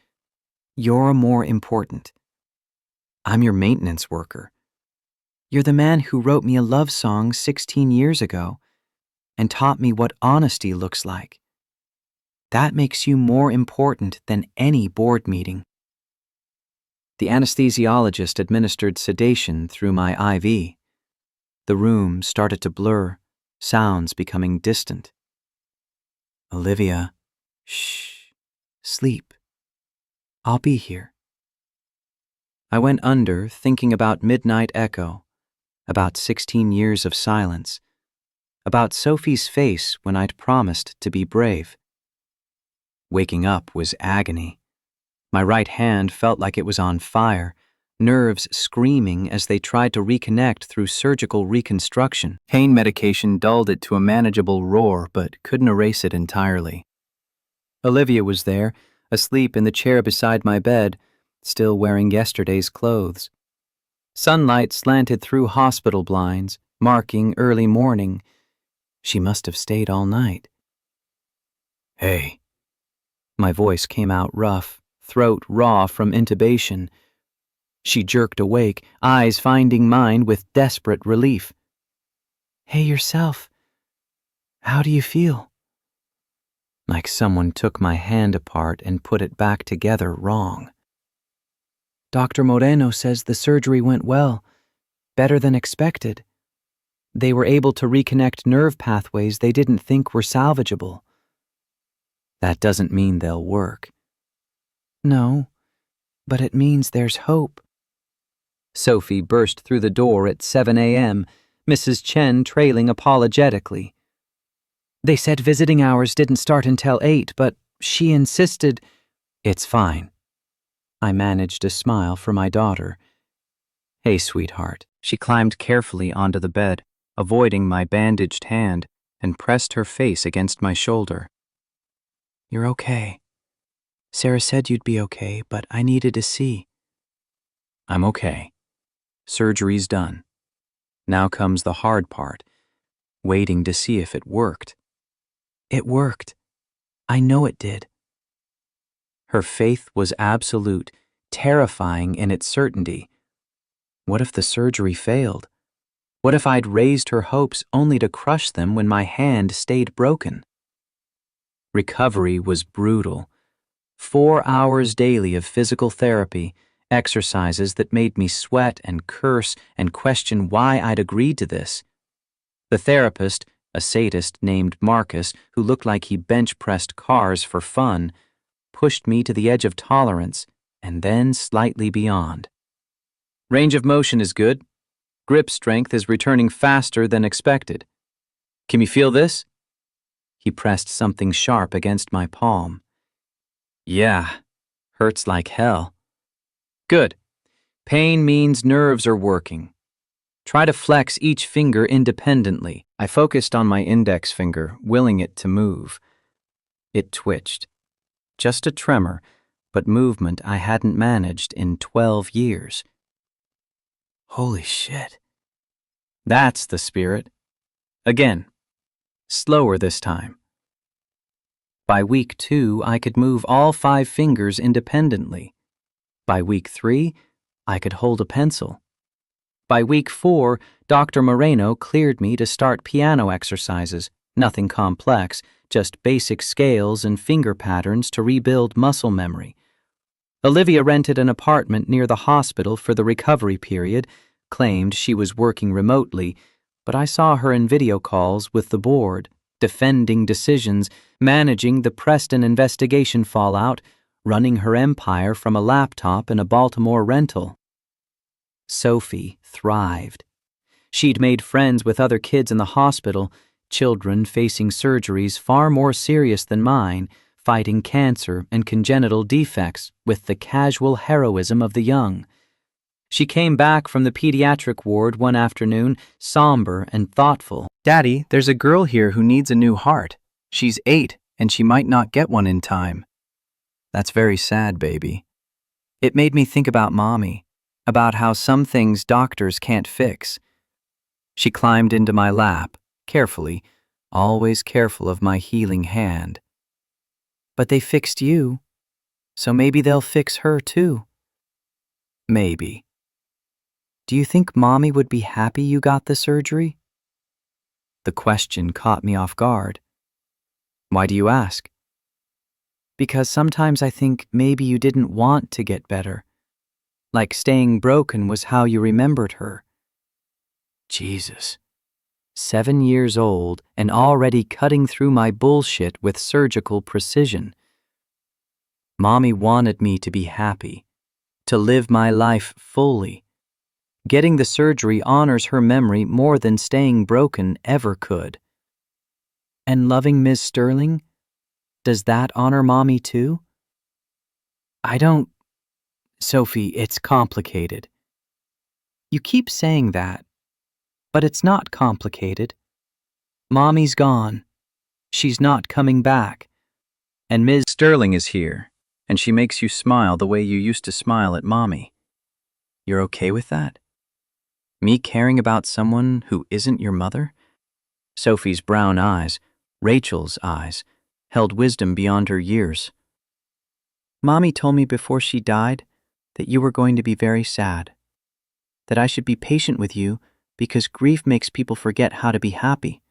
You're more important. I'm your maintenance worker. You're the man who wrote me a love song 16 years ago and taught me what honesty looks like. That makes you more important than any board meeting. The anesthesiologist administered sedation through my IV. The room started to blur, sounds becoming distant. Olivia, shh, sleep. I'll be here. I went under thinking about Midnight Echo, about 16 years of silence, about Sophie's face when I'd promised to be brave. Waking up was agony. My right hand felt like it was on fire, nerves screaming as they tried to reconnect through surgical reconstruction. Pain medication dulled it to a manageable roar but couldn't erase it entirely. Olivia was there, asleep in the chair beside my bed, still wearing yesterday's clothes. Sunlight slanted through hospital blinds, marking early morning. She must have stayed all night. "Hey." My voice came out rough, throat raw from intubation. She jerked awake, eyes finding mine with desperate relief. "Hey, yourself. How do you feel?" Like someone took my hand apart and put it back together wrong. "Dr. Moreno says the surgery went well, better than expected. They were able to reconnect nerve pathways they didn't think were salvageable." "That doesn't mean they'll work." "No, but it means there's hope." Sophie burst through the door at 7 a.m., Mrs. Chen trailing apologetically. "They said visiting hours didn't start until 8, but she insisted—" "It's fine." I managed a smile for my daughter. "Hey, sweetheart." She climbed carefully onto the bed, avoiding my bandaged hand, and pressed her face against my shoulder. "You're okay. Sarah said you'd be okay, but I needed to see." "I'm okay. Surgery's done. Now comes the hard part, waiting to see if it worked." "It worked. I know it did." Her faith was absolute, terrifying in its certainty. What if the surgery failed? What if I'd raised her hopes only to crush them when my hand stayed broken? Recovery was brutal. 4 hours daily of physical therapy, exercises that made me sweat and curse and question why I'd agreed to this. The therapist, a sadist named Marcus who looked like he bench-pressed cars for fun, pushed me to the edge of tolerance and then slightly beyond. "Range of motion is good. Grip strength is returning faster than expected. Can you feel this?" He pressed something sharp against my palm. "Yeah, hurts like hell." "Good. Pain means nerves are working. Try to flex each finger independently." I focused on my index finger, willing it to move. It twitched. Just a tremor, but movement I hadn't managed in 12 years. Holy shit. That's the spirit. Again. Slower this time. By week 2, I could move all 5 fingers independently. By week 3, I could hold a pencil. By week 4, Dr. Moreno cleared me to start piano exercises, nothing complex, just basic scales and finger patterns to rebuild muscle memory. Olivia rented an apartment near the hospital for the recovery period, claimed she was working remotely, but I saw her in video calls with the board, defending decisions, managing the Preston investigation fallout, running her empire from a laptop in a Baltimore rental. Sophie thrived. She'd made friends with other kids in the hospital, children facing surgeries far more serious than mine, fighting cancer and congenital defects with the casual heroism of the young. She came back from the pediatric ward one afternoon, somber and thoughtful. "Daddy, there's a girl here who needs a new heart. She's 8, and she might not get one in time." "That's very sad, baby." It made me think about Mommy, about how some things doctors can't fix. She climbed into my lap, carefully, always careful of my healing hand. "But they fixed you, so maybe they'll fix her too." "Maybe." "Do you think Mommy would be happy you got the surgery?" The question caught me off guard. "Why do you ask?" "Because sometimes I think maybe you didn't want to get better. Like staying broken was how you remembered her." Jesus. 7 years old and already cutting through my bullshit with surgical precision. Mommy wanted me to be happy, to live my life fully. Getting the surgery honors her memory more than staying broken ever could. And loving Ms. Sterling? Does that honor Mommy too? I don't... Sophie, it's complicated. You keep saying that, but it's not complicated. Mommy's gone. She's not coming back. And Ms. Sterling is here, and she makes you smile the way you used to smile at Mommy. You're okay with that? Me caring about someone who isn't your mother? Sophie's brown eyes, Rachel's eyes, held wisdom beyond her years. Mommy told me before she died that you were going to be very sad, that I should be patient with you because grief makes people forget how to be happy.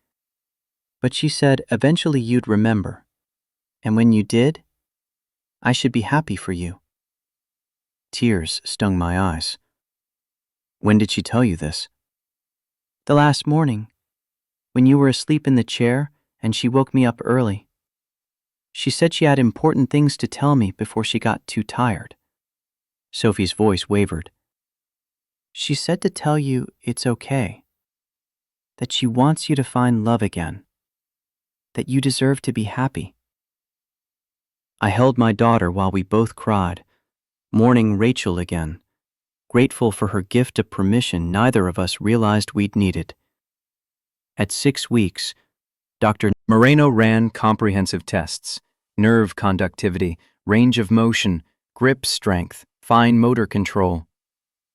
But she said eventually you'd remember, and when you did, I should be happy for you. Tears stung my eyes. When did she tell you this? The last morning, when you were asleep in the chair and she woke me up early. She said she had important things to tell me before she got too tired. Sophie's voice wavered. She said to tell you it's okay, that she wants you to find love again, that you deserve to be happy. I held my daughter while we both cried, mourning Rachel again, grateful for her gift of permission neither of us realized we'd needed. At 6 weeks, Dr. Moreno ran comprehensive tests: nerve conductivity, range of motion, grip strength, fine motor control.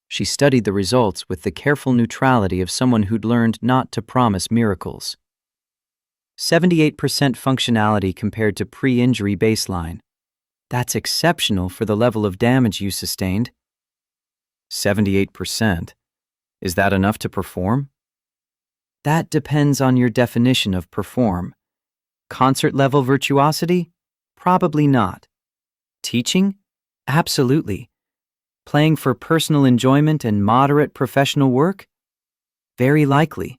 She studied the results with the careful neutrality of someone who'd learned not to promise miracles. 78% functionality compared to pre-injury baseline. That's exceptional for the level of damage you sustained. 78%. Is that enough to perform? That depends on your definition of perform. Concert-level virtuosity? Probably not. Teaching? Absolutely. Playing for personal enjoyment and moderate professional work? Very likely.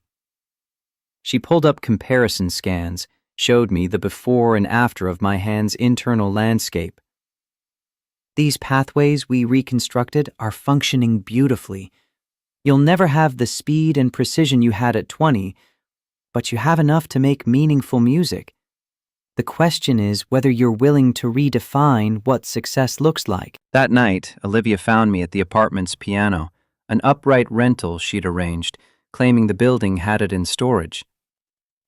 She pulled up comparison scans, showed me the before and after of my hand's internal landscape. These pathways we reconstructed are functioning beautifully. You'll never have the speed and precision you had at 20, but you have enough to make meaningful music. The question is whether you're willing to redefine what success looks like. That night, Olivia found me at the apartment's piano, an upright rental she'd arranged, claiming the building had it in storage.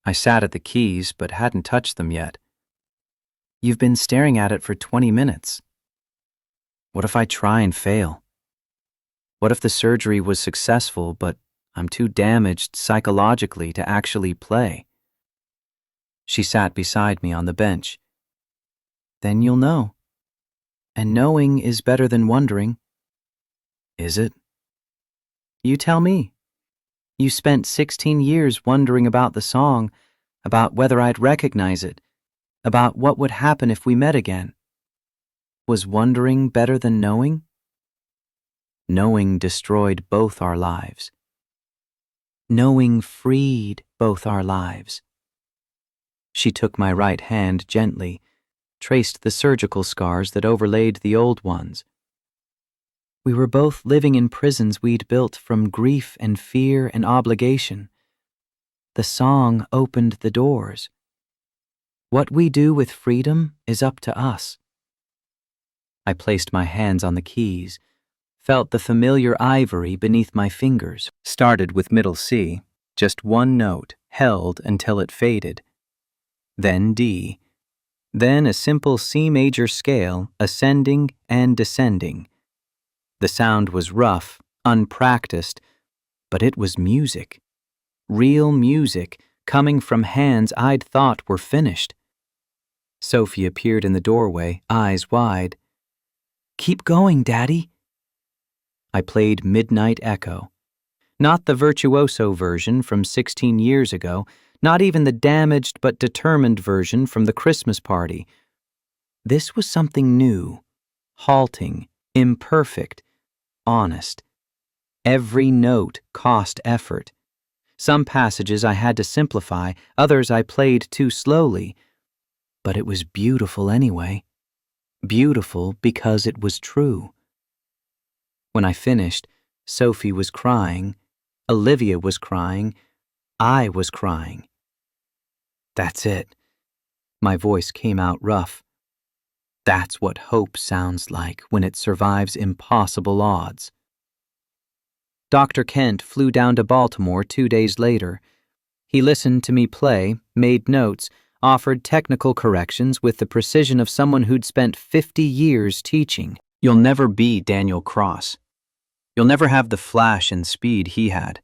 I sat at the keys but hadn't touched them yet. You've been staring at it for 20 minutes. What if I try and fail? What if the surgery was successful, but I'm too damaged psychologically to actually play? She sat beside me on the bench. Then you'll know. And knowing is better than wondering. Is it? You tell me. You spent 16 years wondering about the song, about whether I'd recognize it, about what would happen if we met again. Was wondering better than knowing? Knowing destroyed both our lives. Knowing freed both our lives. She took my right hand gently, traced the surgical scars that overlaid the old ones. We were both living in prisons we'd built from grief and fear and obligation. The song opened the doors. What we do with freedom is up to us. I placed my hands on the keys, felt the familiar ivory beneath my fingers, started with middle C, just one note, held until it faded. Then D, then a simple C major scale, ascending and descending. The sound was rough, unpracticed, but it was music. Real music, coming from hands I'd thought were finished. Sophie appeared in the doorway, eyes wide. Keep going, Daddy. I played Midnight Echo. Not the virtuoso version from 16 years ago, not even the damaged but determined version from the Christmas party. This was something new, halting, imperfect, honest. Every note cost effort. Some passages I had to simplify, others I played too slowly. But it was beautiful anyway. Beautiful because it was true. When I finished, Sophie was crying, Olivia was crying, I was crying. That's it. My voice came out rough. That's what hope sounds like when it survives impossible odds. Dr. Kent flew down to Baltimore 2 days later. He listened to me play, made notes, offered technical corrections with the precision of someone who'd spent 50 years teaching. You'll never be Daniel Cross. You'll never have the flash and speed he had.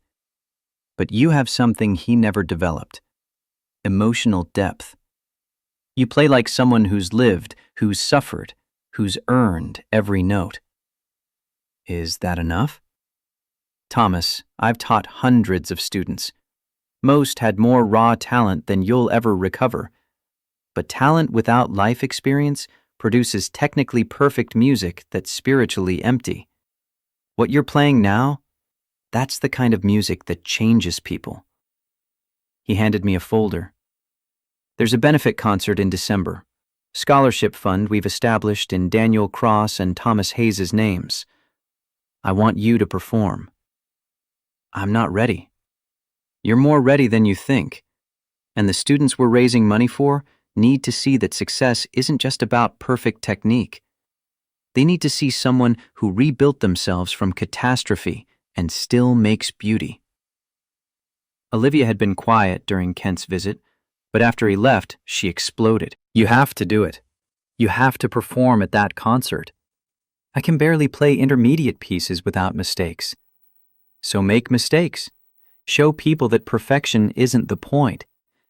But you have something he never developed: emotional depth. You play like someone who's lived, who's suffered, who's earned every note. Is that enough? Thomas, I've taught hundreds of students. Most had more raw talent than you'll ever recover. But talent without life experience produces technically perfect music that's spiritually empty. What you're playing now, that's the kind of music that changes people. He handed me a folder. There's a benefit concert in December. Scholarship fund we've established in Daniel Cross and Thomas Hayes' names. I want you to perform. I'm not ready. You're more ready than you think. And the students we're raising money for need to see that success isn't just about perfect technique. They need to see someone who rebuilt themselves from catastrophe and still makes beauty. Olivia had been quiet during Kent's visit, but after he left, she exploded. You have to do it. You have to perform at that concert. I can barely play intermediate pieces without mistakes. So make mistakes. Show people that perfection isn't the point.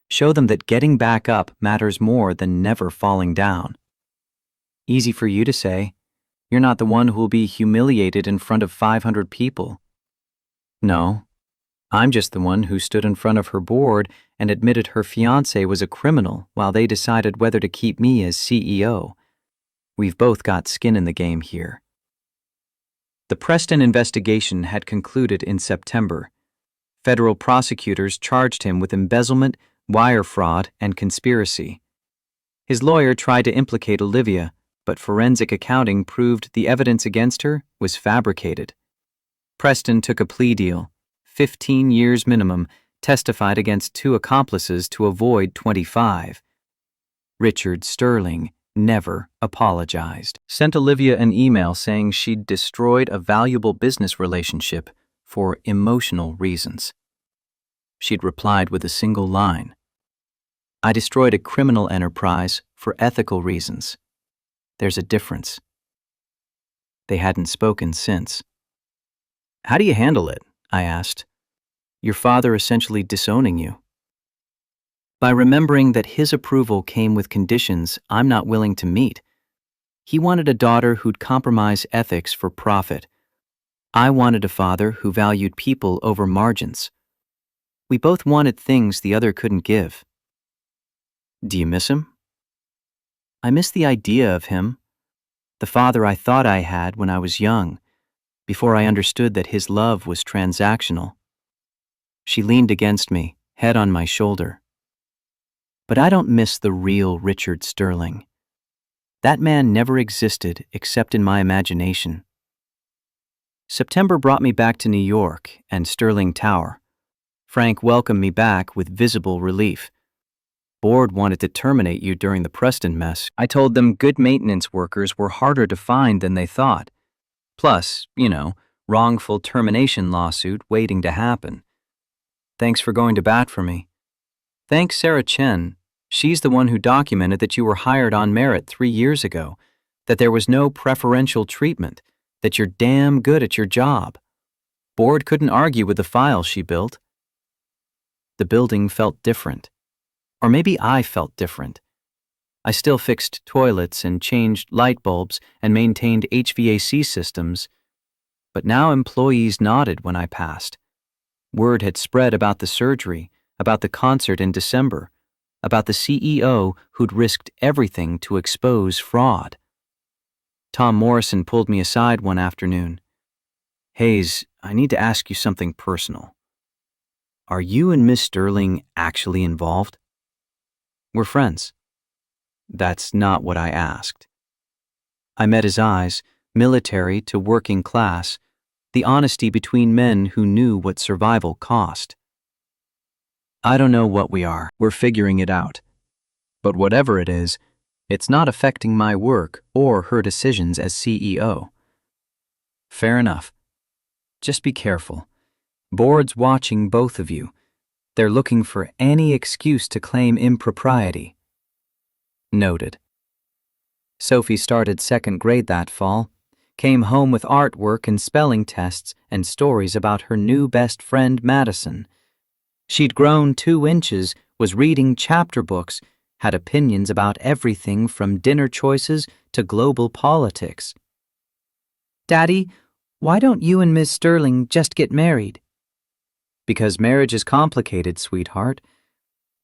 Show them that getting back up matters more than never falling down. Easy for you to say. You're not the one who will be humiliated in front of 500 people. No, I'm just the one who stood in front of her board and admitted her fiancé was a criminal while they decided whether to keep me as CEO. We've both got skin in the game here. The Preston investigation had concluded in September. Federal prosecutors charged him with embezzlement, wire fraud, and conspiracy. His lawyer tried to implicate Olivia, but forensic accounting proved the evidence against her was fabricated. Preston took a plea deal, 15 years minimum, testified against 2 accomplices to avoid 25. Richard Sterling never apologized. Sent Olivia an email saying she'd destroyed a valuable business relationship for emotional reasons. She'd replied with a single line: I destroyed a criminal enterprise for ethical reasons. There's a difference. They hadn't spoken since. How do you handle it? I asked. Your father essentially disowning you. By remembering that his approval came with conditions I'm not willing to meet. He wanted a daughter who'd compromise ethics for profit. I wanted a father who valued people over margins. We both wanted things the other couldn't give. Do you miss him? I miss the idea of him, the father I thought I had when I was young, before I understood that his love was transactional. She leaned against me, head on my shoulder. But I don't miss the real Richard Sterling. That man never existed except in my imagination. September brought me back to New York and Sterling Tower. Frank welcomed me back with visible relief. Board wanted to terminate you during the Preston mess. I told them good maintenance workers were harder to find than they thought. Plus, wrongful termination lawsuit waiting to happen. Thanks for going to bat for me. Thanks Sarah Chen. She's the one who documented that you were hired on merit 3 years ago, that there was no preferential treatment, that you're damn good at your job. Board couldn't argue with the file she built. The building felt different. Or maybe I felt different. I still fixed toilets and changed light bulbs and maintained HVAC systems, but now employees nodded when I passed. Word had spread about the surgery, about the concert in December, about the CEO who'd risked everything to expose fraud. Tom Morrison pulled me aside one afternoon. Hayes, I need to ask you something personal. Are you and Miss Sterling actually involved? We're friends. That's not what I asked. I met his eyes, military to working class, the honesty between men who knew what survival cost. I don't know what we are. We're figuring it out. But whatever it is, it's not affecting my work or her decisions as CEO. Fair enough. Just be careful. Board's watching both of you. They're looking for any excuse to claim impropriety. Noted. Sophie started second grade that fall, came home with artwork and spelling tests and stories about her new best friend Madison. She'd grown 2 inches, was reading chapter books, had opinions about everything from dinner choices to global politics. "Daddy, why don't you and Miss Sterling just get married?" "Because marriage is complicated, sweetheart.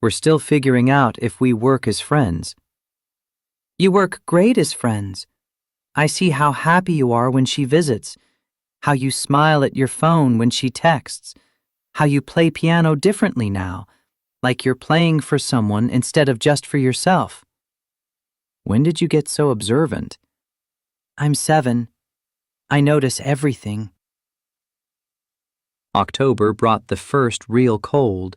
We're still figuring out if we work as friends." "You work great as friends. I see how happy you are when she visits, how you smile at your phone when she texts, how you play piano differently now, like you're playing for someone instead of just for yourself." "When did you get so observant?" "I'm 7. I notice everything." October brought the first real cold,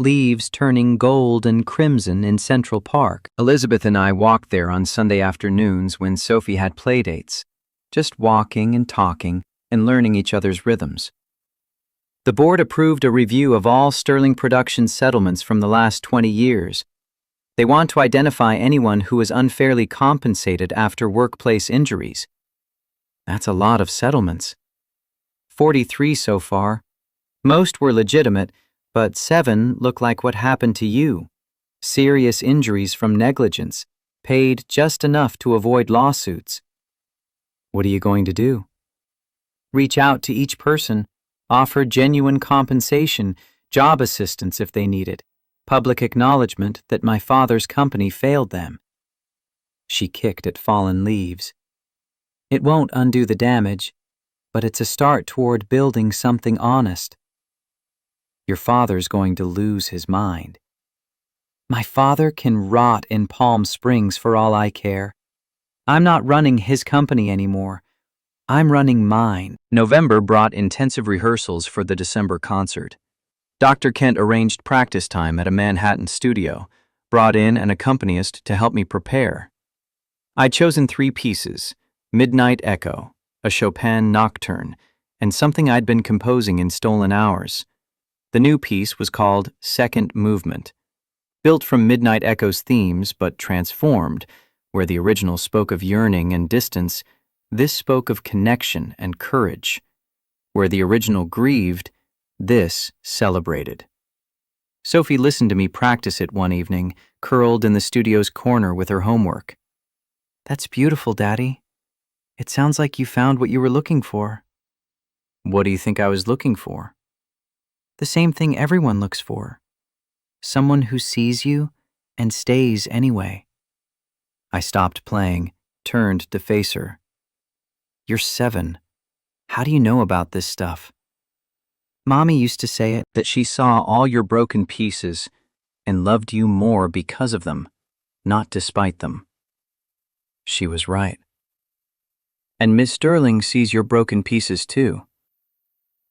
leaves turning gold and crimson in Central Park. Elizabeth and I walked there on Sunday afternoons when Sophie had playdates, just walking and talking and learning each other's rhythms. The board approved a review of all Sterling Productions settlements from the last 20 years. They want to identify anyone who was unfairly compensated after workplace injuries. That's a lot of settlements. 43 so far. Most were legitimate, but 7 look like what happened to you. Serious injuries from negligence, paid just enough to avoid lawsuits. What are you going to do? Reach out to each person, offer genuine compensation, job assistance if they need it, public acknowledgement that my father's company failed them. She kicked at fallen leaves. It won't undo the damage, but it's a start toward building something honest. Your father's going to lose his mind. My father can rot in Palm Springs for all I care. I'm not running his company anymore. I'm running mine. November brought intensive rehearsals for the December concert. Dr. Kent arranged practice time at a Manhattan studio, brought in an accompanist to help me prepare. I'd chosen 3 pieces: Midnight Echo, a Chopin nocturne, and something I'd been composing in stolen hours. The new piece was called Second Movement. Built from Midnight Echo's themes, but transformed, where the original spoke of yearning and distance, this spoke of connection and courage. Where the original grieved, this celebrated. Sophie listened to me practice it one evening, curled in the studio's corner with her homework. "That's beautiful, Daddy. It sounds like you found what you were looking for." "What do you think I was looking for?" "The same thing everyone looks for. Someone who sees you and stays anyway." I stopped playing, turned to face her. "You're 7. How do you know about this stuff?" "Mommy used to say it, that she saw all your broken pieces and loved you more because of them, not despite them." She was right. "And Miss Sterling sees your broken pieces too.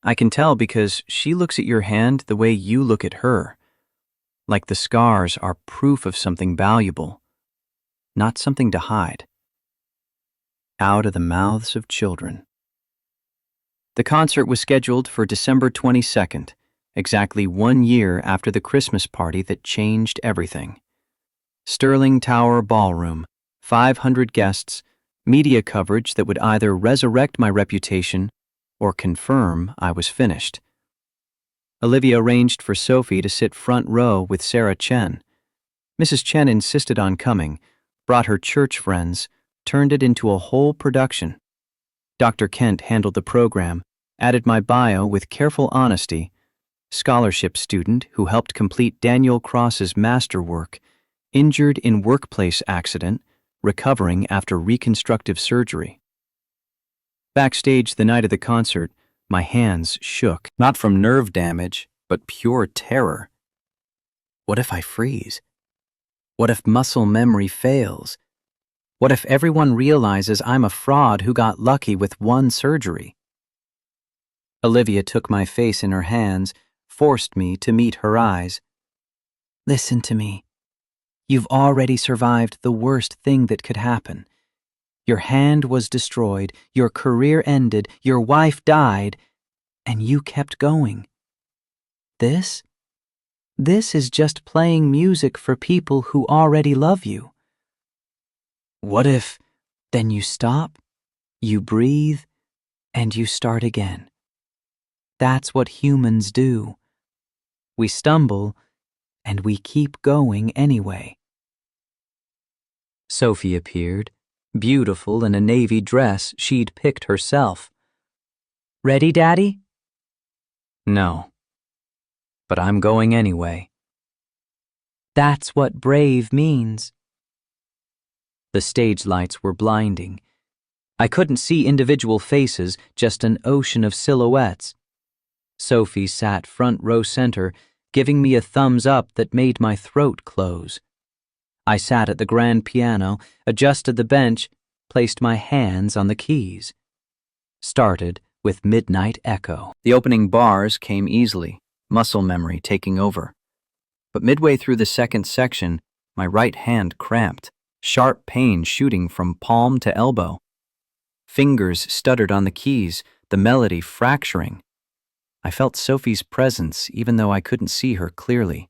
I can tell because she looks at your hand the way you look at her, like the scars are proof of something valuable, not something to hide." Out of the mouths of children. The concert was scheduled for December 22nd, exactly 1 year after the Christmas party that changed everything. Sterling Tower Ballroom, 500 guests, media coverage that would either resurrect my reputation or confirm I was finished. Olivia arranged for Sophie to sit front row with Sarah Chen. Mrs. Chen insisted on coming, brought her church friends, turned it into a whole production. Dr. Kent handled the program, added my bio with careful honesty. Scholarship student who helped complete Daniel Cross's masterwork, injured in workplace accident, recovering after reconstructive surgery. Backstage the night of the concert, my hands shook, not from nerve damage, but pure terror. What if I freeze? What if muscle memory fails? What if everyone realizes I'm a fraud who got lucky with 1 surgery? Olivia took my face in her hands, forced me to meet her eyes. "Listen to me. You've already survived the worst thing that could happen. Your hand was destroyed, your career ended, your wife died, and you kept going. This is just playing music for people who already love you. What if? Then you stop, you breathe, and you start again. That's what humans do. We stumble, and we keep going anyway. Sophie appeared, beautiful in a navy dress she'd picked herself. Ready, Daddy? No. But I'm going anyway. That's what brave means. The stage lights were blinding. I couldn't see individual faces, just an ocean of silhouettes. Sophie sat front row center, giving me a thumbs up that made my throat close. I sat at the grand piano, adjusted the bench, placed my hands on the keys. Started with Midnight Echo. The opening bars came easily, muscle memory taking over. But midway through the second section, my right hand cramped, sharp pain shooting from palm to elbow. Fingers stuttered on the keys, the melody fracturing. I felt Sophie's presence even though I couldn't see her clearly.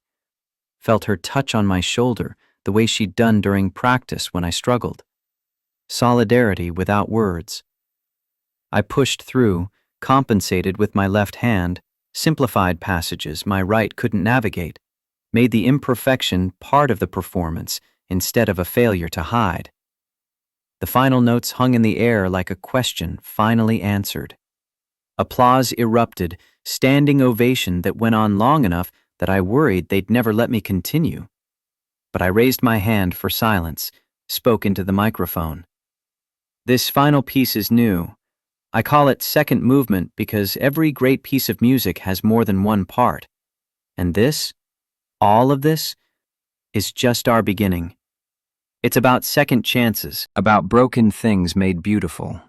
Felt her touch on my shoulder, the way she'd done during practice when I struggled. Solidarity without words. I pushed through, compensated with my left hand, simplified passages my right couldn't navigate, made the imperfection part of the performance instead of a failure to hide. The final notes hung in the air like a question finally answered. Applause erupted, standing ovation that went on long enough that I worried they'd never let me continue. But I raised my hand for silence, spoke into the microphone. This final piece is new. I call it second movement because every great piece of music has more than one part. And this, all of this, is just our beginning. It's about second chances, about broken things made beautiful,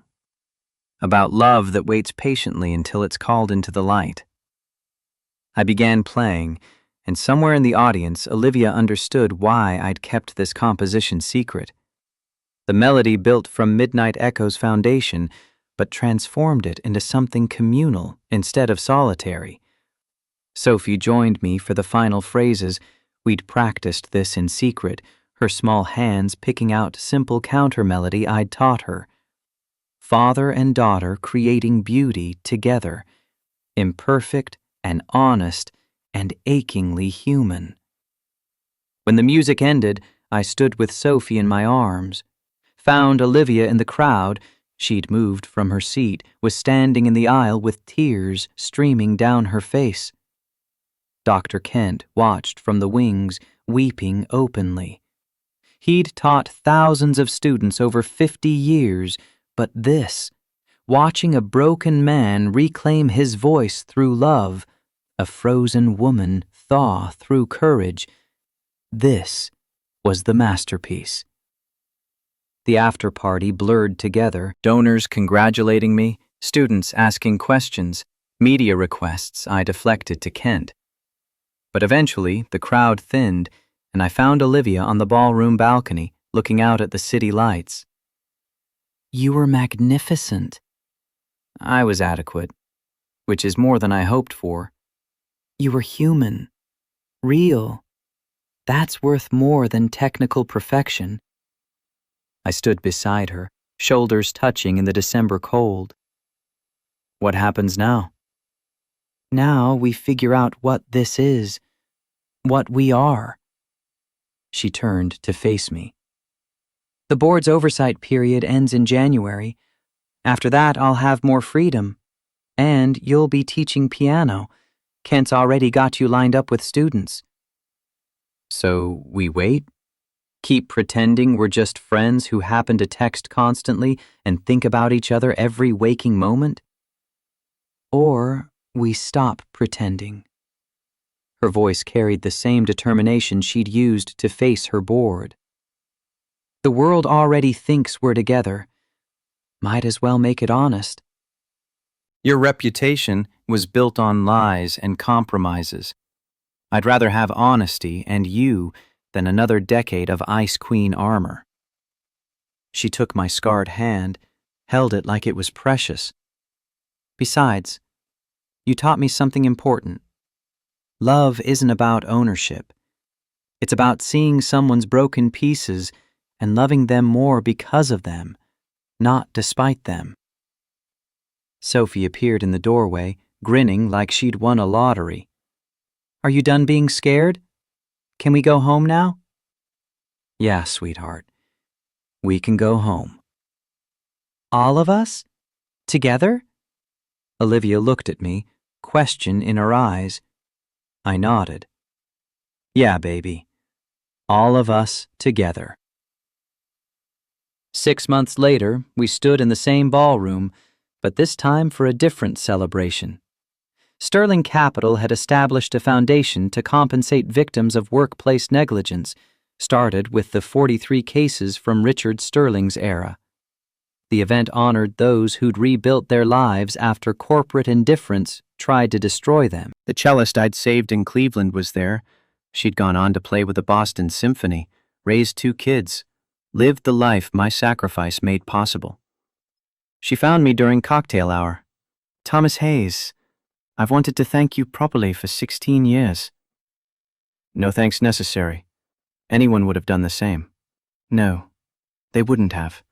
about love that waits patiently until it's called into the light. I began playing, and somewhere in the audience, Olivia understood why I'd kept this composition secret. The melody built from Midnight Echo's foundation, but transformed it into something communal instead of solitary. Sophie joined me for the final phrases. We'd practiced this in secret, her small hands picking out simple counter melody I'd taught her. Father and daughter creating beauty together, imperfect and honest and achingly human. When the music ended, I stood with Sophie in my arms, found Olivia in the crowd. She'd moved from her seat, was standing in the aisle with tears streaming down her face. Dr. Kent watched from the wings, weeping openly. He'd taught thousands of students over 50 years, but this, watching a broken man reclaim his voice through love, a frozen woman thaw through courage, this was the masterpiece. The after-party blurred together, donors congratulating me, students asking questions, media requests I deflected to Kent. But eventually, the crowd thinned, and I found Olivia on the ballroom balcony, looking out at the city lights. You were magnificent. I was adequate, which is more than I hoped for. You were human, real. That's worth more than technical perfection. I stood beside her, shoulders touching in the December cold. What happens now? Now we figure out what this is, what we are. She turned to face me. The board's oversight period ends in January. After that, I'll have more freedom. And you'll be teaching piano. Kent's already got you lined up with students. So we wait? Keep pretending we're just friends who happen to text constantly and think about each other every waking moment? Or we stop pretending. Her voice carried the same determination she'd used to face her board. The world already thinks we're together. Might as well make it honest. Your reputation was built on lies and compromises. I'd rather have honesty and you than another decade of Ice Queen armor. She took my scarred hand, held it like it was precious. Besides, you taught me something important. Love isn't about ownership. It's about seeing someone's broken pieces and loving them more because of them, not despite them. Sophie appeared in the doorway, grinning like she'd won a lottery. "Are you done being scared? Can we go home now?" "Yeah, sweetheart. We can go home." "All of us? Together?" Olivia looked at me, question in her eyes. I nodded. "Yeah, baby. All of us together." 6 months later, we stood in the same ballroom, but this time for a different celebration. Sterling Capital had established a foundation to compensate victims of workplace negligence, started with the 43 cases from Richard Sterling's era. The event honored those who'd rebuilt their lives after corporate indifference tried to destroy them. The cellist I'd saved in Cleveland was there. She'd gone on to play with the Boston Symphony, raised 2 kids, lived the life my sacrifice made possible. She found me during cocktail hour. "Thomas Hayes, I've wanted to thank you properly for 16 years. "No thanks necessary. Anyone would have done the same." "No, they wouldn't have.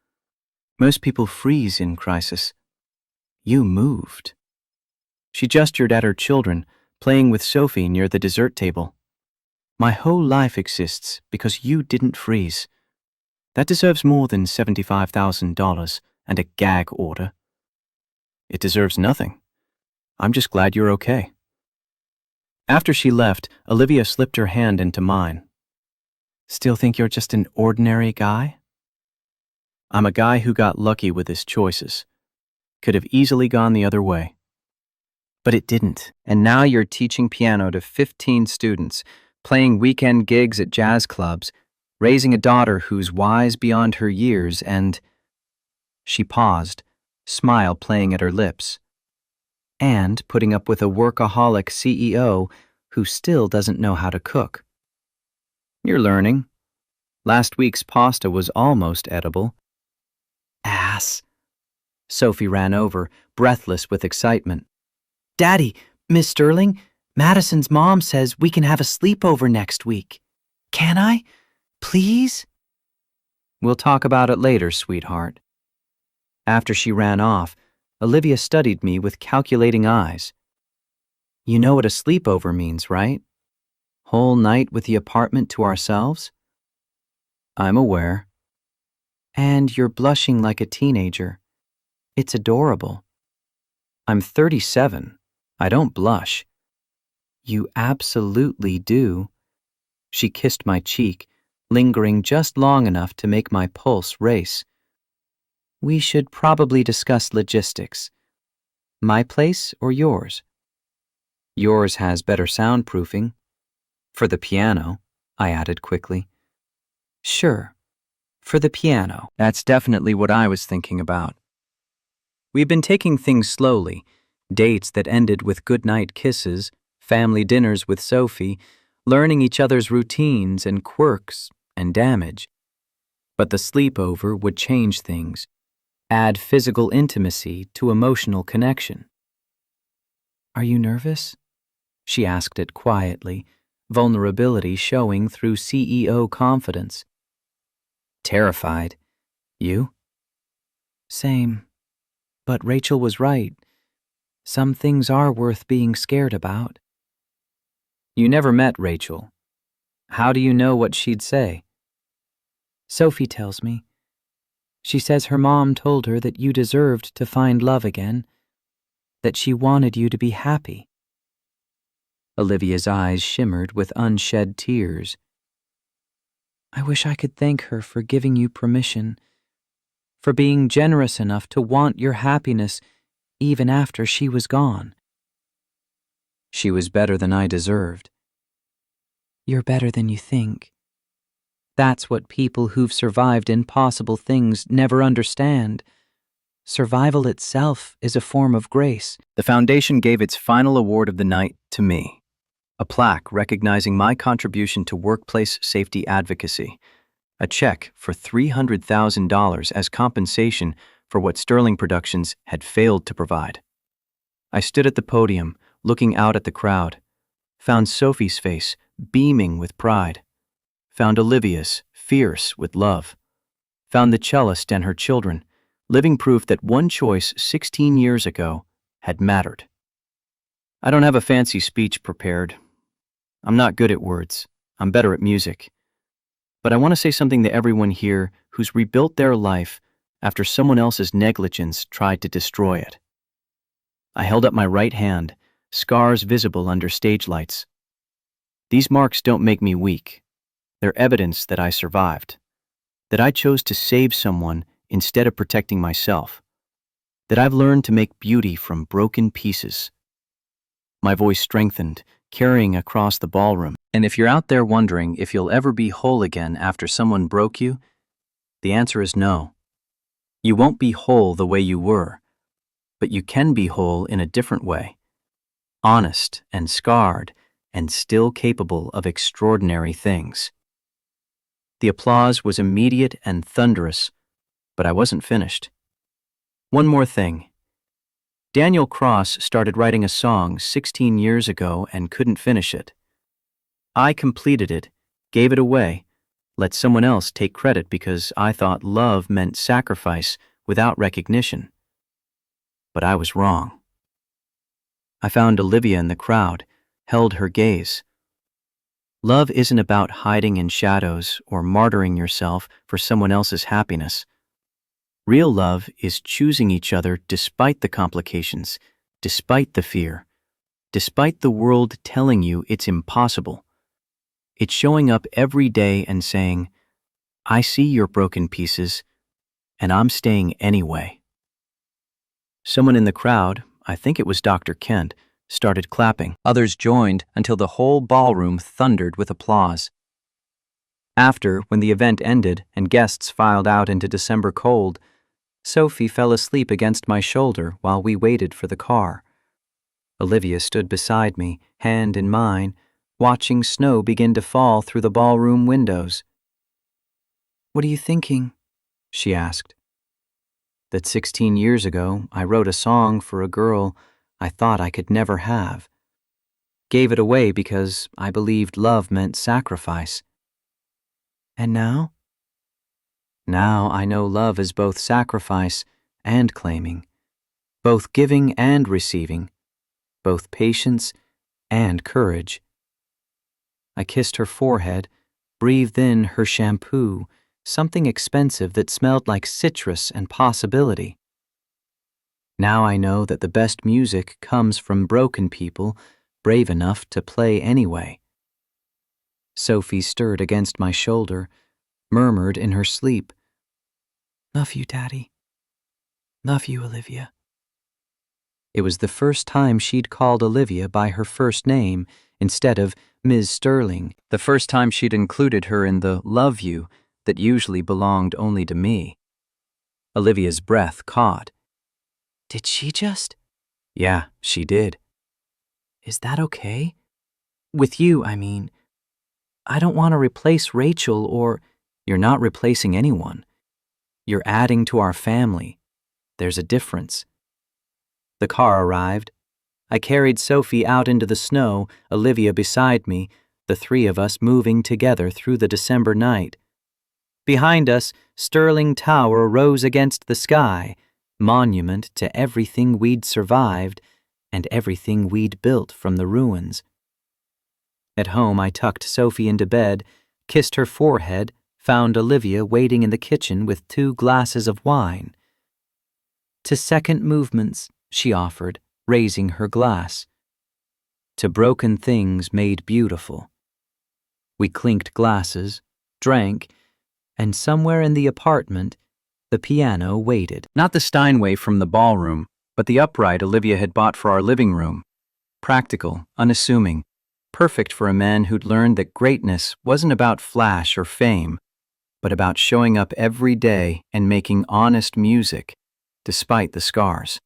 Most people freeze in crisis. You moved." She gestured at her children, playing with Sophie near the dessert table. "My whole life exists because you didn't freeze. That deserves more than $75,000 and a gag order." "It deserves nothing. I'm just glad you're okay." After she left, Olivia slipped her hand into mine. "Still think you're just an ordinary guy?" "I'm a guy who got lucky with his choices. Could have easily gone the other way. But it didn't. And now you're teaching piano to 15 students, playing weekend gigs at jazz clubs, raising a daughter who's wise beyond her years and—" She paused, smile playing at her lips. "And putting up with a workaholic CEO who still doesn't know how to cook." "You're learning. Last week's pasta was almost edible." "Ass." Sophie ran over, breathless with excitement. "Daddy, Miss Sterling, Madison's mom says we can have a sleepover next week. Can I? Please?" "We'll talk about it later, sweetheart." After she ran off, Olivia studied me with calculating eyes. "You know what a sleepover means, right? Whole night with the apartment to ourselves?" "I'm aware." "And you're blushing like a teenager. It's adorable." "I'm 37. I don't blush." "You absolutely do." She kissed my cheek, lingering just long enough to make my pulse race. "We should probably discuss logistics. My place or yours?" "Yours has better soundproofing." "For the piano," I added quickly. "Sure, for the piano." That's definitely what I was thinking about. We've been taking things slowly, dates that ended with goodnight kisses, family dinners with Sophie, learning each other's routines and quirks and damage. But the sleepover would change things, add physical intimacy to emotional connection. "Are you nervous?" She asked it quietly, vulnerability showing through CEO confidence. "Terrified. You?" "Same. But Rachel was right. Some things are worth being scared about." "You never met Rachel. How do you know what she'd say?" "Sophie tells me. She says her mom told her that you deserved to find love again, that she wanted you to be happy." Olivia's eyes shimmered with unshed tears. "I wish I could thank her for giving you permission, for being generous enough to want your happiness even after she was gone." "She was better than I deserved." "You're better than you think. That's what people who've survived impossible things never understand. Survival itself is a form of grace." The foundation gave its final award of the night to me, a plaque recognizing my contribution to workplace safety advocacy, a check for $300,000 as compensation for what Sterling Productions had failed to provide. I stood at the podium, looking out at the crowd, found Sophie's face beaming with pride, found Olivia's fierce with love. found the cellist and her children, living proof that one choice 16 years ago had mattered. I don't have a fancy speech prepared. I'm not good at words. I'm better at music. But I want to say something to everyone here who's rebuilt their life after someone else's negligence tried to destroy it. I held up my right hand, scars visible under stage lights. These marks don't make me weak. They're evidence that I survived, that I chose to save someone instead of protecting myself, that I've learned to make beauty from broken pieces. My voice strengthened, carrying across the ballroom. And if you're out there wondering if you'll ever be whole again after someone broke you, the answer is no. You won't be whole the way you were, but you can be whole in a different way. Honest and scarred and still capable of extraordinary things. The applause was immediate and thunderous, but I wasn't finished. One more thing. Daniel Cross started writing a song 16 years ago and couldn't finish it. I completed it, gave it away, let someone else take credit because I thought love meant sacrifice without recognition. But I was wrong. I found Olivia in the crowd, held her gaze. Love isn't about hiding in shadows or martyring yourself for someone else's happiness. Real love is choosing each other despite the complications, despite the fear, despite the world telling you it's impossible. It's showing up every day and saying, I see your broken pieces, and I'm staying anyway. Someone in the crowd, I think it was Dr. Kent, started clapping. Others joined until the whole ballroom thundered with applause. After, when the event ended and guests filed out into December cold, Sophie fell asleep against my shoulder while we waited for the car. Olivia stood beside me, hand in mine, watching snow begin to fall through the ballroom windows. "What are you thinking?" she asked. That 16 years ago, I wrote a song for a girl I thought I could never have. Gave it away because I believed love meant sacrifice. And now? Now I know love is both sacrifice and claiming, both giving and receiving, both patience and courage. I kissed her forehead, breathed in her shampoo, something expensive that smelled like citrus and possibility. Now I know that the best music comes from broken people brave enough to play anyway. Sophie stirred against my shoulder, murmured in her sleep, "Love you, Daddy. Love you, Olivia." It was the first time she'd called Olivia by her first name instead of Ms. Sterling, the first time she'd included her in the love you that usually belonged only to me. Olivia's breath caught. "Did she just?" "Yeah, she did." "Is that okay? With you, I mean. I don't want to replace Rachel or—" "You're not replacing anyone. You're adding to our family. There's a difference." The car arrived. I carried Sophie out into the snow, Olivia beside me, the three of us moving together through the December night. Behind us, Sterling Tower rose against the sky, monument to everything we'd survived and everything we'd built from the ruins. At home, I tucked Sophie into bed, kissed her forehead, found Olivia waiting in the kitchen with 2 glasses of wine. "To second movements," she offered, raising her glass. "To broken things made beautiful." We clinked glasses, drank, and somewhere in the apartment, the piano waited. Not the Steinway from the ballroom, but the upright Olivia had bought for our living room. Practical, unassuming, perfect for a man who'd learned that greatness wasn't about flash or fame, but about showing up every day and making honest music, despite the scars.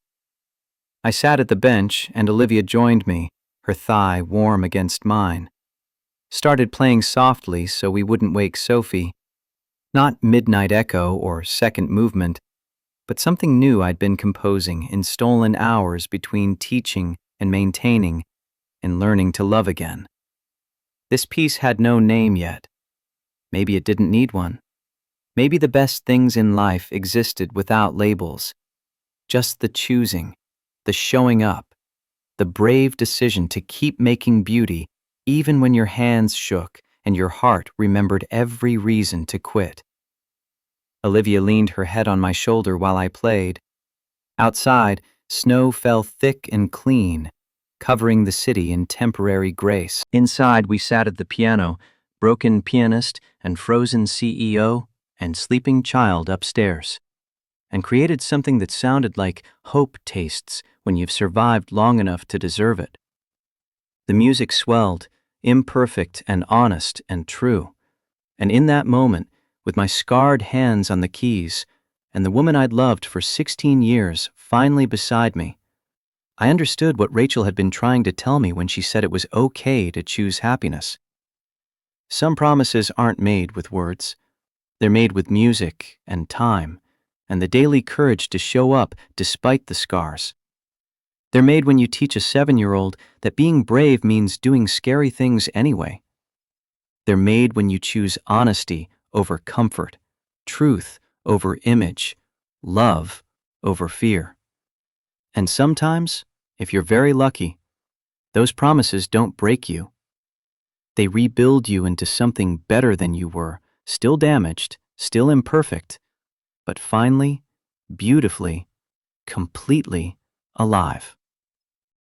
I sat at the bench and Olivia joined me, her thigh warm against mine. Started playing softly so we wouldn't wake Sophie. Not Midnight Echo or Second Movement, but something new I'd been composing in stolen hours between teaching and maintaining and learning to love again. This piece had no name yet. Maybe it didn't need one. Maybe the best things in life existed without labels, just the choosing, the showing up, the brave decision to keep making beauty even when your hands shook and your heart remembered every reason to quit. Olivia leaned her head on my shoulder while I played. Outside, snow fell thick and clean, covering the city in temporary grace. Inside, we sat at the piano, broken pianist and frozen CEO and sleeping child upstairs, and created something that sounded like hope tastes when you've survived long enough to deserve it. The music swelled, imperfect and honest and true, and in that moment, with my scarred hands on the keys, and the woman I'd loved for 16 years finally beside me, I understood what Rachel had been trying to tell me when she said it was okay to choose happiness. Some promises aren't made with words. They're made with music and time, and the daily courage to show up despite the scars. They're made when you teach a 7-year-old that being brave means doing scary things anyway. They're made when you choose honesty over comfort, truth over image, love over fear. And sometimes, if you're very lucky, those promises don't break you. They rebuild you into something better than you were, still damaged, still imperfect, but finally, beautifully, completely alive.